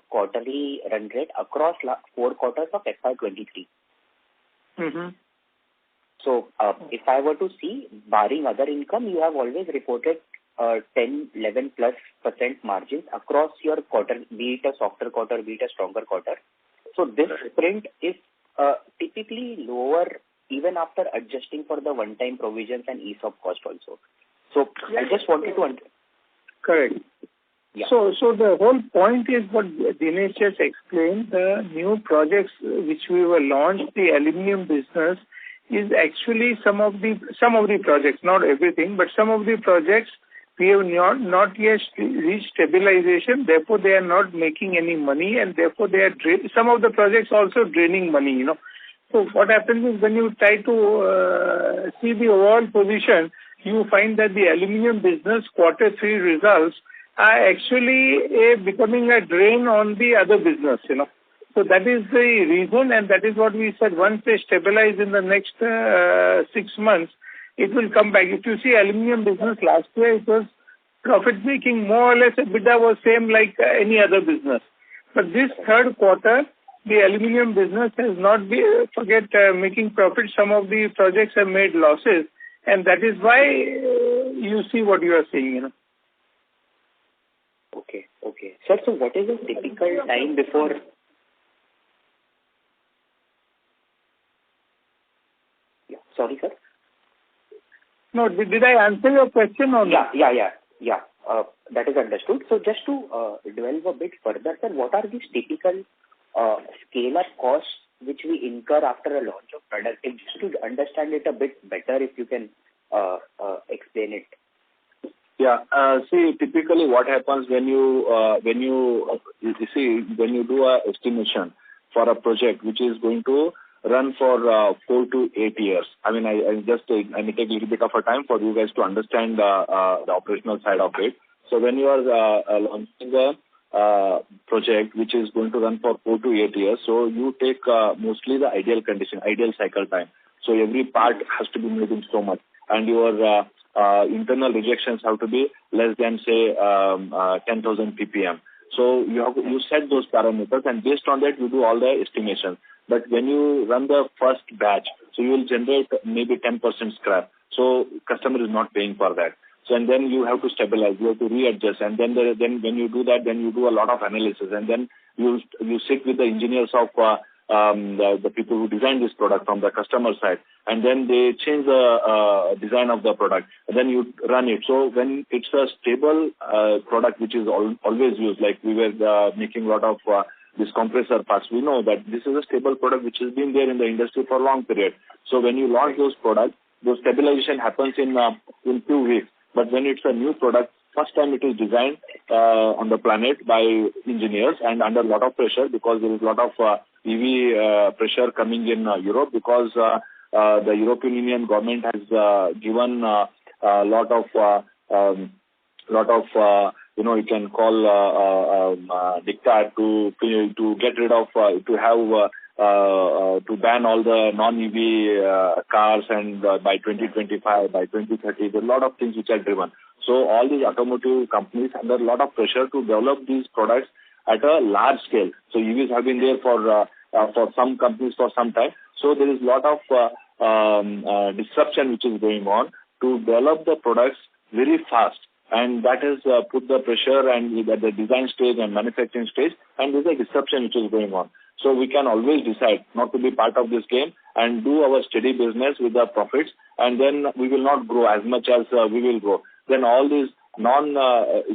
quarterly run rate across 4 quarters of FY23. Mm-hmm. So if I were to see, barring other income, you have always reported 10-11+% margins across your quarter, be it a softer quarter, be it a stronger quarter. So this print is typically lower even after adjusting for the one-time provisions and ESOP cost also. So I just wanted to Correct. Yeah. So the whole point is what Dinesh just explained. The new projects which we were launched, the aluminum business, is actually some of the projects, not everything, but some of the projects we have not yet reached stabilization. Therefore, they are not making any money, and therefore they are some of the projects also draining money. So what happens is when you try to see the overall position, you find that the aluminum business Q3 results are actually becoming a drain on the other business. So that is the reason, and that is what we said. Once they stabilize in the next 6 months, it will come back. If you see aluminum business last year, it was profit making, more or less EBITDA was same like any other business. But this third quarter, the aluminum business has not been, making profit. Some of the projects have made losses, and that is why you see what you are seeing, Okay. Sir, so what is the typical time before... Yeah, sorry, sir. No, did I answer your question or not? Yeah. That is understood. So just to delve a bit further, sir, what are these typical scale-up costs which we incur after a launch of product? And just to understand it a bit better, if you can explain it. Yeah. See, typically what happens when you do a estimation for a project which is going to run for 4 to 8 years. I mean, I may take a little bit of a time for you guys to understand the operational side of it. So when you are launching a project which is going to run for 4 to 8 years, so you take mostly the ideal condition, ideal cycle time. So every part has to be made in so much, and your internal rejections have to be less than, say, 10,000 ppm. So you set those parameters, and based on that you do all the estimations. But when you run the first batch, so you will generate maybe 10% scrap. So customer is not paying for that. So and then you have to stabilize, you have to readjust, and then when you do that, then you do a lot of analysis, and then you sit with the engineers of the people who design this product from the customer side, and then they change the design of the product, and then you run it. So when it's a stable product which is always used, like we were making a lot of this compressor parts, we know that this is a stable product which has been there in the industry for a long period. So when you launch those products, the stabilization happens in 2 weeks. But when it's a new product, first time it is designed on the planet by engineers and under a lot of pressure, because there is a lot of EV pressure coming in Europe, because the European Union government has given a lot of you can call diktat to get rid of to ban all the non-EV cars, and by 2025, by 2030, there are a lot of things which are driven. So all these automotive companies are under a lot of pressure to develop these products at a large scale. So EVs have been there for some companies for some time. So there is a lot of disruption which is going on to develop the products very fast. And that has put the pressure and at the design stage and manufacturing stage, and there's a disruption which is going on. So we can always decide not to be part of this game and do our steady business with the profits, and then we will not grow as much as we will grow. Then all these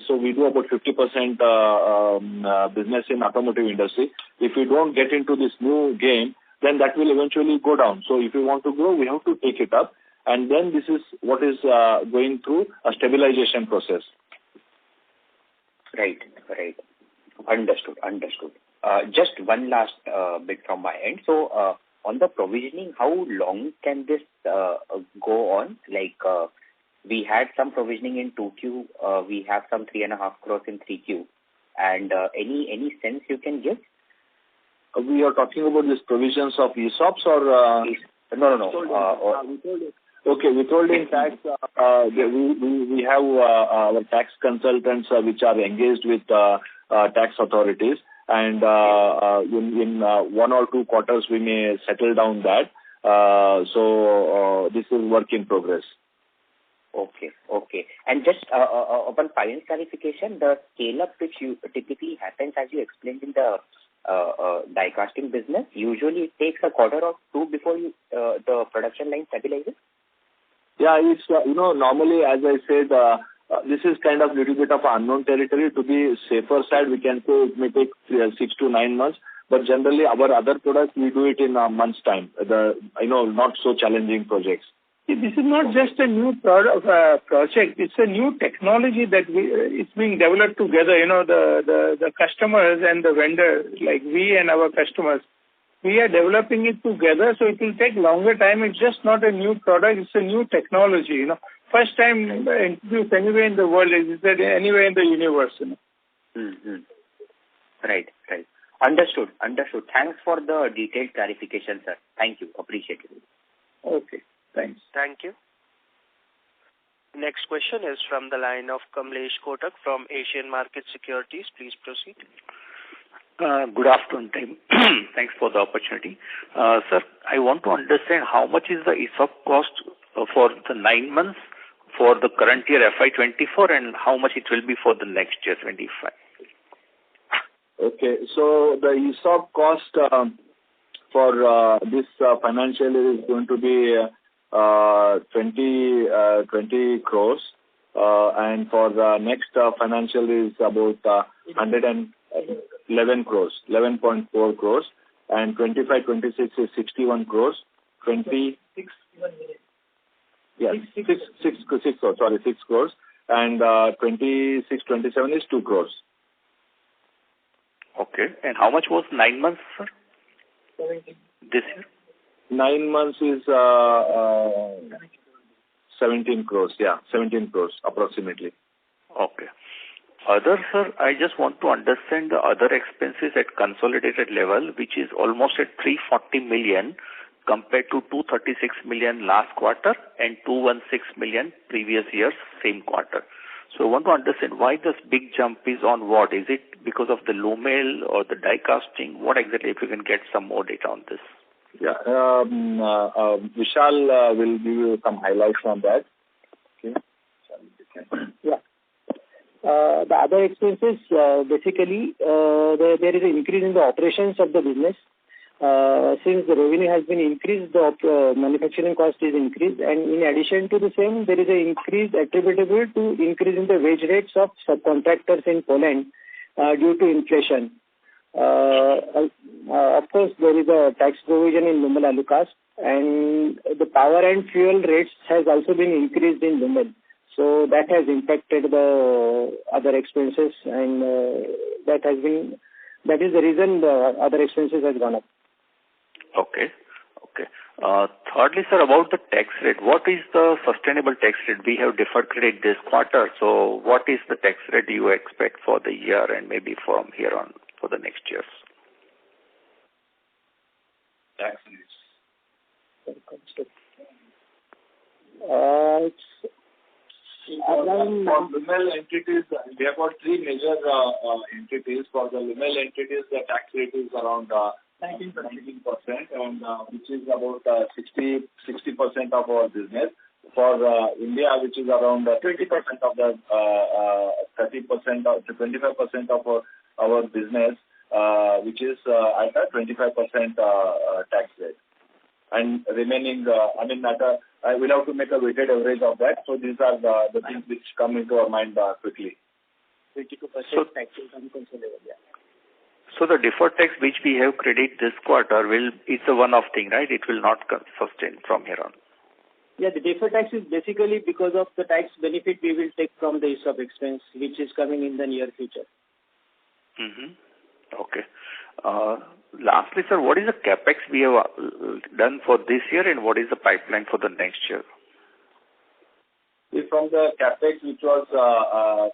so we do about 50% business in automotive industry. If we don't get into this new game, then that will eventually go down. So if we want to grow, we have to take it up. And then this is what is going through a stabilization process. Right. Understood. Just one last bit from my end. So on the provisioning, how long can this go on? Like we had some provisioning in 2Q, we have some 3.5 crores in 3Q. And any sense you can give? We are talking about these provisions of ESOPs or... No. Okay, withholding tax, we have our tax consultants which are engaged with tax authorities, and in 1 or 2 quarters we may settle down that. So this is work in progress. Okay. And just upon final clarification, the scale-up which typically happens, as you explained in the die casting business, usually it takes a quarter or 2 before the production line stabilizes? Yeah, it's, normally, as I said, this is kind of little bit of unknown territory. To be safer side, we can say it may take 6 to 9 months. But generally, our other products, we do it in a month's time. Not so challenging projects. This is not just a new project. It's a new technology that it's being developed together. The customers and the vendor, like we and our customers, we are developing it together, so it will take longer time. It's just not a new product, it's a new technology, First time introduced anywhere in the world, is that anywhere in the universe, Mm-hmm. Right. Understood. Thanks for the detailed clarification, sir. Thank you. Appreciate it. Okay, thanks. Thank you. Next question is from the line of Kamlesh Kotak from Asian Market Securities. Please proceed. Good afternoon, team. Thanks for the opportunity. Sir, I want to understand how much is the ESOP cost for the 9 months for the current year FY24 and how much it will be for the next year 25. Okay, so the ESOP cost for this financial year is going to be 20 crores, and for the next financial year is about 111 crores, 11.4 crores, and 25-26 is 61 crores, 26 crores, and 26-27 is 2 crores. Okay, and how much was 9 months, sir? 17. This year? 9 months is 17 crores, 17 crores approximately. Okay. Other, sir, I just want to understand the other expenses at consolidated level, which is almost at 340 million compared to 236 million last quarter and 216 million previous year's same quarter. So I want to understand why this big jump is on what? Is it because of the low mail or the die casting? What exactly, if you can get some more data on this? Yeah, Vishal will give you some highlights on that. Okay. Yeah. The other expenses, basically, there is an increase in the operations of the business. Since the revenue has been increased, the manufacturing cost is increased, and in addition to the same, there is an increase attributable to increase in the wage rates of subcontractors in Poland due to inflation. Of course, there is a tax provision in Lumel Alucast, and the power and fuel rates has also been increased in Lumel. So that has impacted the other expenses, and that is the reason the other expenses has gone up. Okay. Thirdly, sir, about the tax rate, what is the sustainable tax rate? We have deferred credit this quarter, so what is the tax rate you expect for the year and maybe from here on for the next years? Tax rates. For Lumel entities, we have got three major entities. For the Lumel entities, the tax rate is around 19%, and which is about 60% of our business. For India, which is around 20% of the 30% of 25% of our business, which is at a 25% tax rate. And remaining, I will have to make a weighted average of that. So these are the things which come into our mind quickly. 22% tax is uncontrollable, yeah. So the deferred tax which we have credit this quarter it's a one-off thing, right? It will not sustain from here on. Yeah, the deferred tax is basically because of the tax benefit we will take from the ESOP expense, which is coming in the near future. Mm-hmm. Okay. Lastly, sir, what is the capex we have done for this year and what is the pipeline for the next year? From the capex which was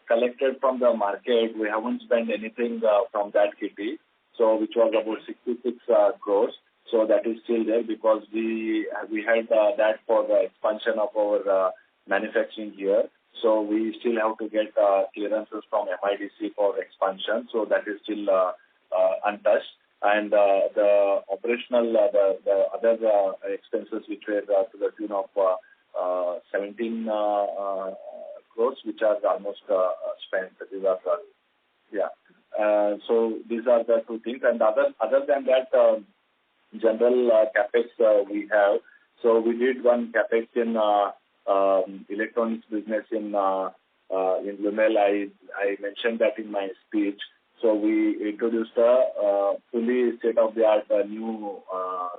collected from the market, we haven't spent anything from that kitty, so which was about 66 crores. So that is still there because we had that for the expansion of our manufacturing here. So we still have to get clearances from MIDC for expansion. So that is still untouched. And the operational, the other expenses which were to the tune of 17 crores, which are almost spent. These are, so these are the two things. And other than that, general capex we have. So we did one capex in electronics business in Lumel. I mentioned that in my speech. So we introduced a fully state-of-the-art new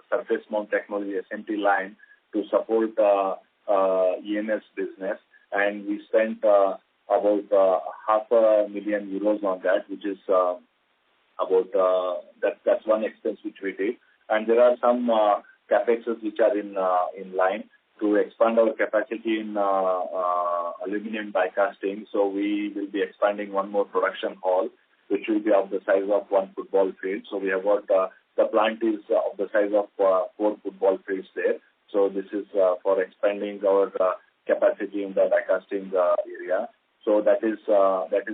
surface mount technology SMT line to support EMS business, and we spent about 500,000 euros on that, which is about that's one expense which we did. And there are some capexes which are in line to expand our capacity in aluminum die casting. So we will be expanding one more production hall, which will be of the size of one football field. So we have got the plant is of the size of 4 football fields there. So this is for expanding our capacity in the die casting area. So that is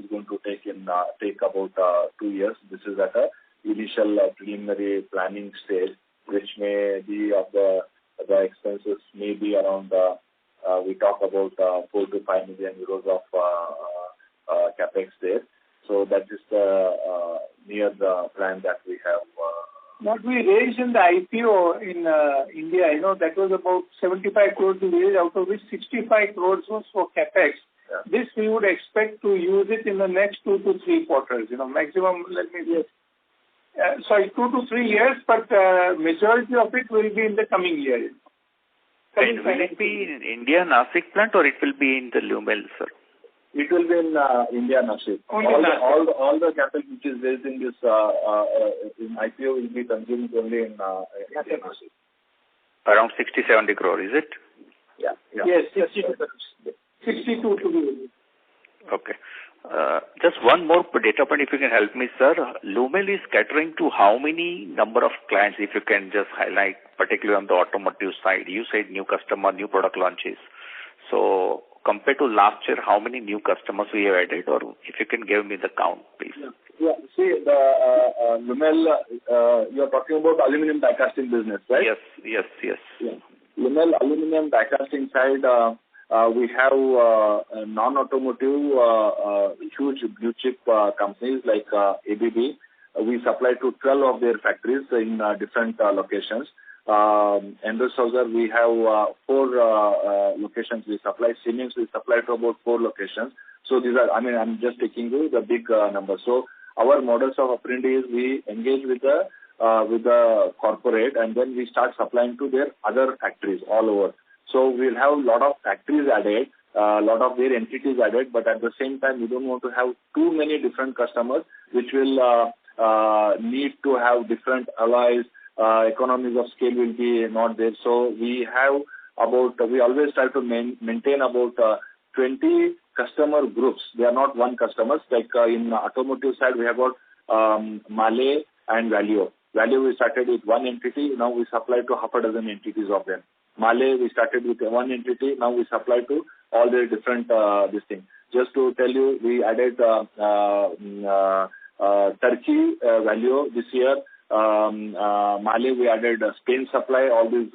going to take about 2 years. This is at a initial preliminary planning stage, which may be of the expenses may be around we talk about 4 to 5 million euros of capex there. So that is the near the plan that we have. What we raised in the IPO in India, that was about 75 crores we raised, out of which 65 crores was for capex. Yeah. This we would expect to use it in the next 2 to 3 quarters. Maximum, 2 to 3 years, but majority of it will be in the coming year. And will it be in India Nashik plant or it will be in the Lumel, sir? It will be in India Nashik. All the capital which is raised in this in IPO will be consumed only in India Nashik. Around 60-70 crore, is it? Yeah. Yes, 62 to be. Okay. Just one more data point, if you can help me, sir. Lumel is catering to how many number of clients, if you can just highlight, particularly on the automotive side? You said new customer, new product launches. So compared to last year, how many new customers we have added, or if you can give me the count, please? Yeah. See, the Lumel, you are talking about aluminum die casting business, right? Yes. Yeah. Lumel aluminum die casting side, we have non-automotive huge blue chip companies like ABB. We supply to 12 of their factories in different locations. Endorsauser, we have 4 locations we supply. Siemens, we supply to about 4 locations. So these are, I'm just taking you the big numbers. So our models of operandi is we engage with the corporate, and then we start supplying to their other factories all over. So we'll have a lot of factories added, a lot of their entities added, but at the same time, we don't want to have too many different customers, which will need to have different alloys. Economies of scale will be not there. So we always try to maintain about 20 customer groups. They are not one customers. Like in the automotive side, we have got Mahle and Valeo. Valeo, we started with one entity. Now we supply to half a dozen entities of them. Mahle, we started with one entity. Now we supply to all the different this thing. Just to tell you, we added Turkey, Valeo this year. Mahle, we added Spain supply. All these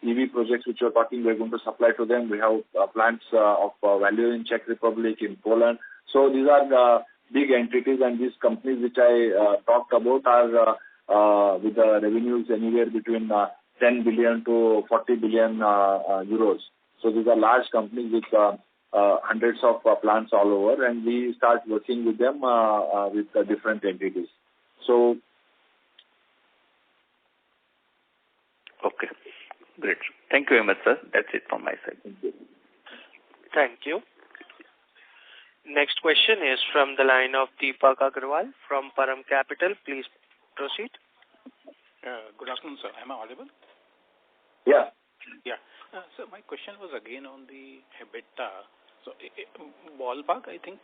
EV projects which you're talking, we're going to supply to them. We have plants of Valeo in Czech Republic, in Poland. So these are the big entities, and these companies which I talked about are with the revenues anywhere between 10 billion to 40 billion euros. So these are large companies with hundreds of plants all over, and we start working with them with different entities. So. Okay, great. Thank you very much, sir. That's it from my side. Thank you. Next question is from the line of Deepak Agarwal from Param Capital. Please proceed. Good afternoon, sir. Am I audible? Yeah. So my question was again on the EBITDA. So ballpark, I think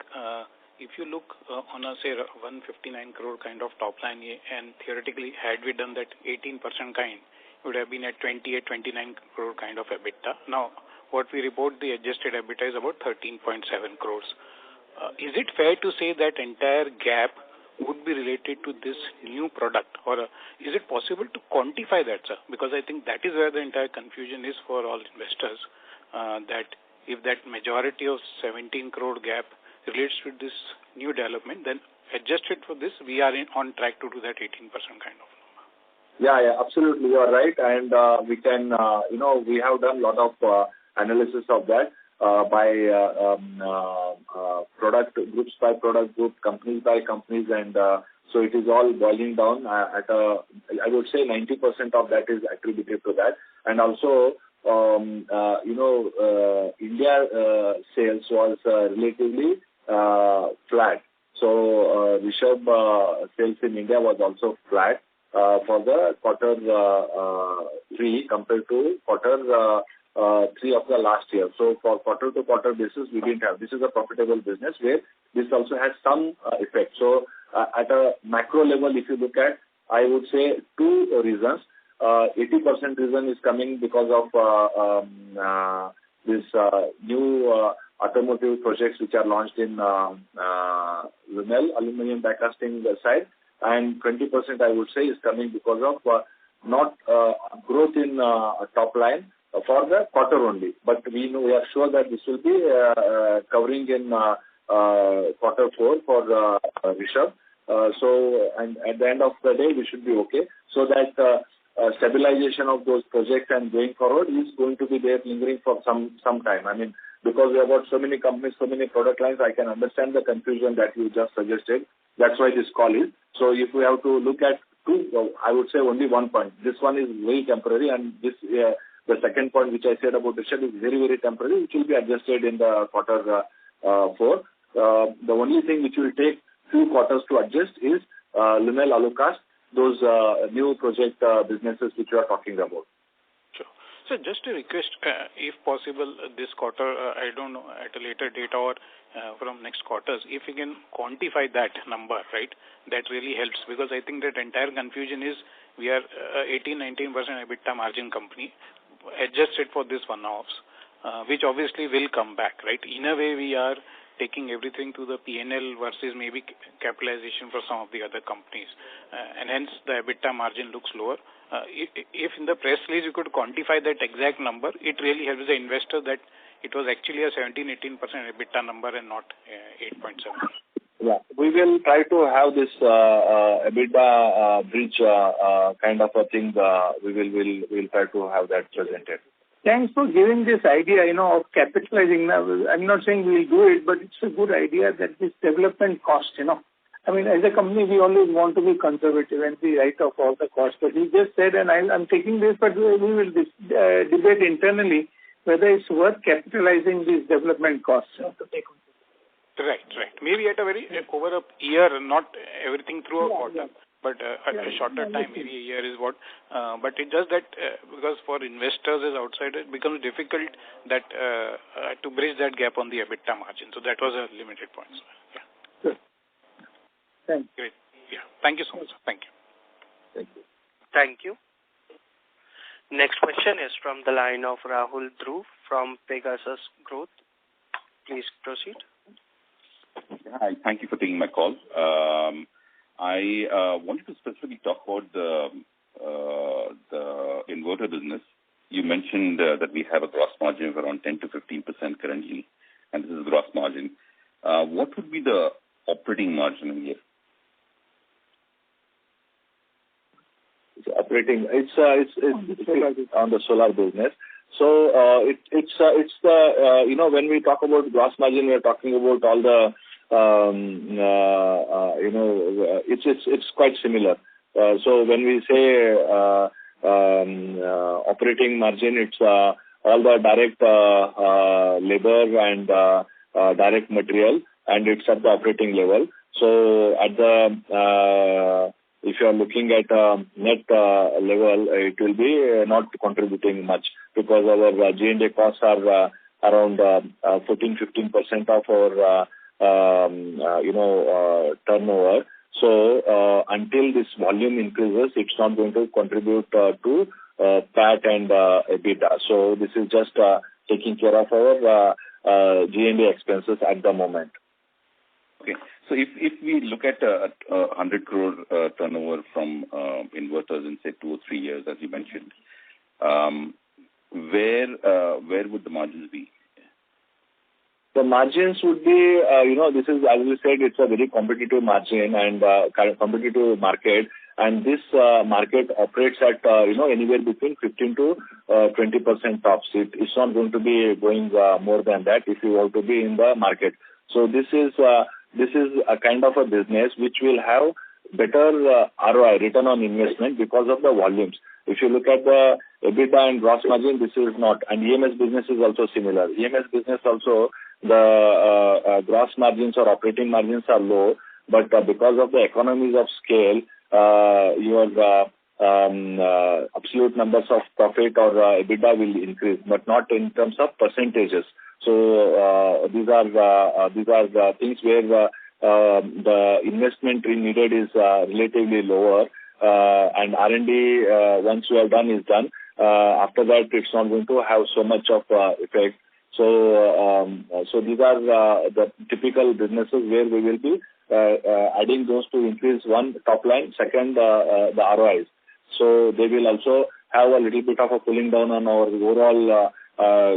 if you look on a, say, 159 crore kind of top line, and theoretically had we done that 18% kind, would have been at 28, 29 crore kind of EBITDA. Now, what we report, the adjusted EBITDA is about 13.7 crores. Is it fair to say that entire gap would be related to this new product, or is it possible to quantify that, sir? Because I think that is where the entire confusion is for all investors, that if that majority of 17 crore gap relates to this new development, then adjusted for this, we are on track to do that 18% kind of. Yeah, absolutely. You are right. And we can, we have done a lot of analysis of that by product groups by product group, companies by companies. And so it is all boiling down I would say 90% of that is attributed to that. And also, India sales was relatively flat. So Rishabh sales in India was also flat for the quarter 3 compared to quarter 3 of the last year. So for quarter to quarter basis, we didn't have. This is a profitable business where this also has some effect. So at a macro level, if you look at, I would say 2 reasons. 80% reason is coming because of this new automotive projects which are launched in Lumel aluminum die casting side, and 20% I would say is coming because of not growth in top line for the quarter only. But we are sure that this will be covering in quarter 4 for Rishabh. And at the end of the day, we should be okay. So that stabilization of those projects and going forward is going to be there lingering for some time. I mean, because we have got so many companies, so many product lines, I can understand the confusion that you just suggested. That's why this call is. So if we have to look at two, I would say only 1 point. This one is very temporary, and this the second point which I said about Rishabh is very, very temporary, which will be adjusted in the quarter 4. The only thing which will take few quarters to adjust is Lumel Alucast, those new project businesses which we are talking about. Sure. So just a request, if possible, this quarter, I don't know, at a later date or from next quarters, if you can quantify that number, right, that really helps, because I think that entire confusion is we are 18-19% EBITDA margin company, adjusted for this one-offs, which obviously will come back, right? In a way, we are taking everything to the P&L versus maybe capitalization for some of the other companies. And hence, the EBITDA margin looks lower. If in the press release you could quantify that exact number, it really helps the investor that it was actually a 17-18% EBITDA number and not 8.7%. Yeah, we will try to have this EBITDA bridge kind of a thing. We'll try to have that presented. Thanks for giving this idea, of capitalizing. Now, I'm not saying we'll do it, but it's a good idea that this development cost, I mean, as a company, we always want to be conservative and be right of all the costs. But you just said, and I'm taking this, but we will debate internally whether it's worth capitalizing these development costs to take on. Right. Maybe at a very over a year, not everything through a quarter. Yeah. But at a shorter time, maybe a year is what. But it does that because for investors as outsiders, it becomes difficult that to bridge that gap on the EBITDA margin. So that was a limited point. Yeah. Sure. Thanks. Great. Yeah. Thank you so much. Thank you. Thank you. Thank you. Next question is from the line of Rahul Dhruv from Pegasus Growth. Please proceed. Hi. Thank you for taking my call. I wanted to specifically talk about the inverter business. You mentioned that we have a gross margin of around 10 to 15% currently, and this is gross margin. What would be the operating margin in here? It's on the solar business. So it's the when we talk about gross margin, we are talking about all the it's quite similar. So when we say operating margin, it's all the direct labor and direct material, and it's at the operating level. So at the if you are looking at net level, it will be not contributing much because our G&A costs are around 14-15% of our turnover. So until this volume increases, it's not going to contribute to PAT and EBITDA. So this is just taking care of our G&A expenses at the moment. Okay. So if we look at 100 crore turnover from inverters in, say, 2 or 3 years, as you mentioned, where would the margins be? The margins would be, this is, as we said, it's a very competitive margin and competitive market. And this market operates at, anywhere between 15 to 20% tops. It's not going to be going more than that if you want to be in the market. So this is a kind of a business which will have better ROI, return on investment, because of the volumes. If you look at the EBITDA and gross margin, this is not. And EMS business is also similar. EMS business also, the gross margins or operating margins are low, but because of the economies of scale, your absolute numbers of profit or EBITDA will increase, but not in terms of percentages. So these are the things where the investment needed is relatively lower, and R&D once you are done is done. After that, it's not going to have so much of effect. So these are the typical businesses where we will be adding those to increase one, top line, second, the ROIs. So they will also have a little bit of a pulling down on our overall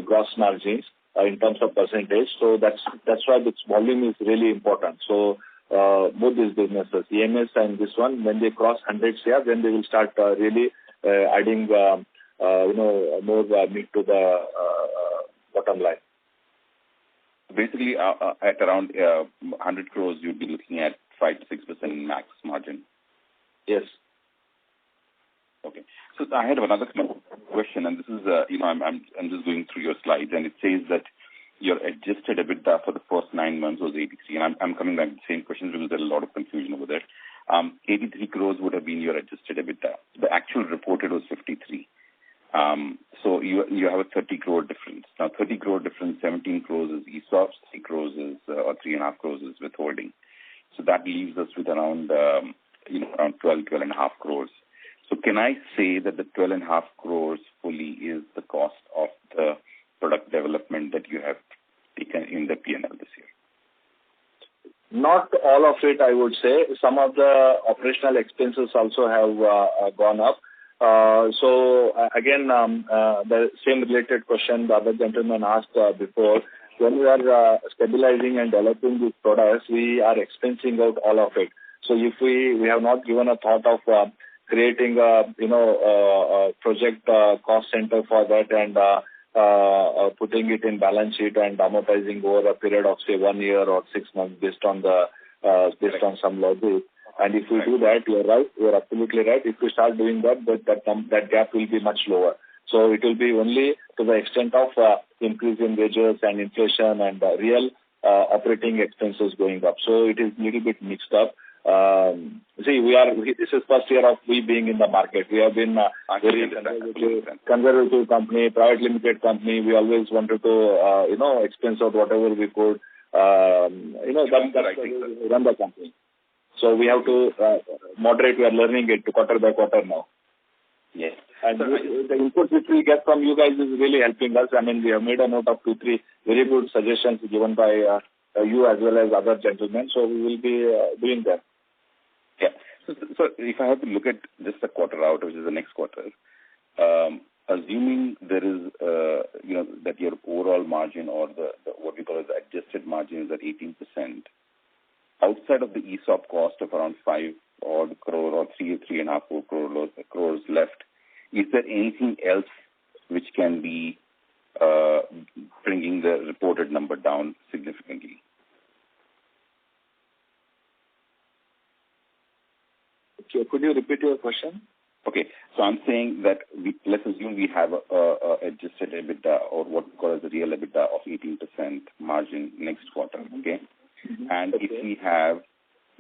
gross margins in terms of percentage. So that's why this volume is really important. So both these businesses, EMS and this one, when they cross 100 CR, then they will start really adding more meat to the bottom line. Basically, at around 100 crores, you'd be looking at 5 to 6% max margin. Yes. Okay. So I had another question, and this is, I'm just going through your slides, and it says that your adjusted EBITDA for the first 9 months was 83, and I'm coming back to the same questions because there's a lot of confusion over there. 83 crores would have been your adjusted EBITDA. The actual reported was 53. So you have a 30 crore difference. Now, 30 crore difference, 17 crores is ESOPs, 3 crores is, or 3.5 crores is withholding. So that leaves us with around 12.5 crores. So can I say that the 12.5 crores fully is the cost of the product development that you have taken in the P&L this year? Not all of it, I would say. Some of the operational expenses also have gone up. So again, the same related question the other gentleman asked before. When we are stabilizing and developing these products, we are expensing out all of it. So if we have not given a thought of creating a project cost center for that and putting it in balance sheet and amortizing over a period of say 1 year or 6 months based on some logic. And if we do that, you're right, you're absolutely right. If we start doing that gap will be much lower. So it will be only to the extent of increase in wages and inflation and real operating expenses going up. So it is a little bit mixed up. This is first year of we being in the market. We have been very conservative company, private limited company. We always wanted to, expense out whatever we could, run the company. So we have to moderate. We are learning it quarter by quarter now. Yes. And the input which we get from you guys is really helping us. I mean, we have made a note of 2-3 very good suggestions given by you as well as other gentlemen. So we will be doing that. Yeah. So if I have to look at just a quarter out, which is the next quarter, assuming there is, that your overall margin or the what we call as the adjusted margin is at 18%, outside of the ESOP cost of around 5 odd crore or 3.5, 4 crores left, is there anything else which can be bringing the reported number down significantly? Okay, could you repeat your question? Okay, so I'm saying that let's assume we have a adjusted EBITDA or what we call as the real EBITDA of 18% margin next quarter, okay? Mm-hmm. And okay.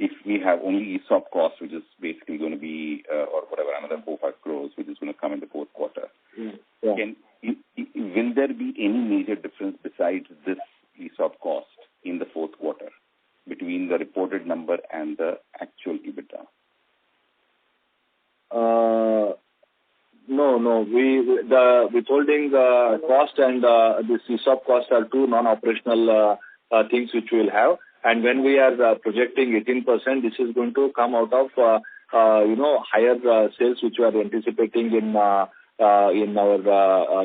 If we have only ESOP cost, which is basically going to be, or whatever, another 4-5 crores, which is going to come in the fourth quarter, yeah. Will there be any major difference besides this ESOP cost in the fourth quarter between the reported number and the actual EBITDA? No. The withholding cost and this ESOP cost are two non-operational things which we will have. And when we are projecting 18%, this is going to come out of higher sales which we are anticipating in our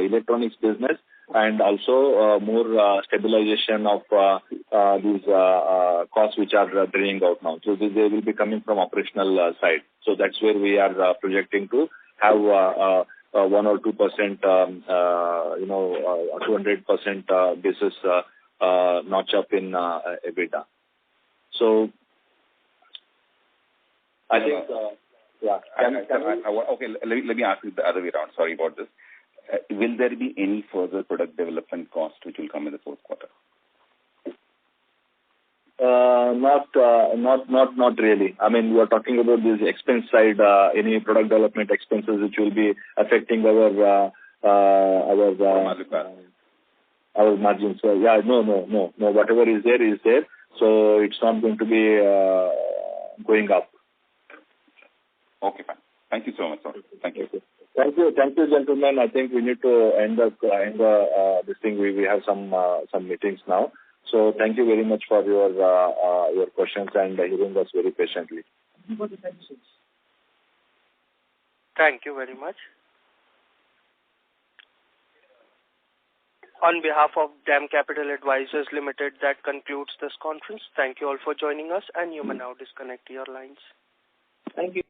electronics business, and also more stabilization of these costs which are draining out now. So they will be coming from operational side. So that's where we are projecting to have 1 or 2%, 200% basis notch up in EBITDA. So I think, okay, let me ask you the other way around. Sorry about this. Will there be any further product development cost which will come in the fourth quarter? Not really. I mean, we are talking about this expense side, any product development expenses which will be affecting our margins. So yeah, no. Whatever is there is there. So it's not going to be going up. Okay, fine. Thank you so much, sir. Thank you. Thank you, gentlemen. I think we need to end this thing. We have some meetings now. So thank you very much for your questions and hearing us very patiently. Thank you very much. On behalf of DAM Capital Advisors Limited, that concludes this conference. Thank you all for joining us, and you may now disconnect your lines. Thank you.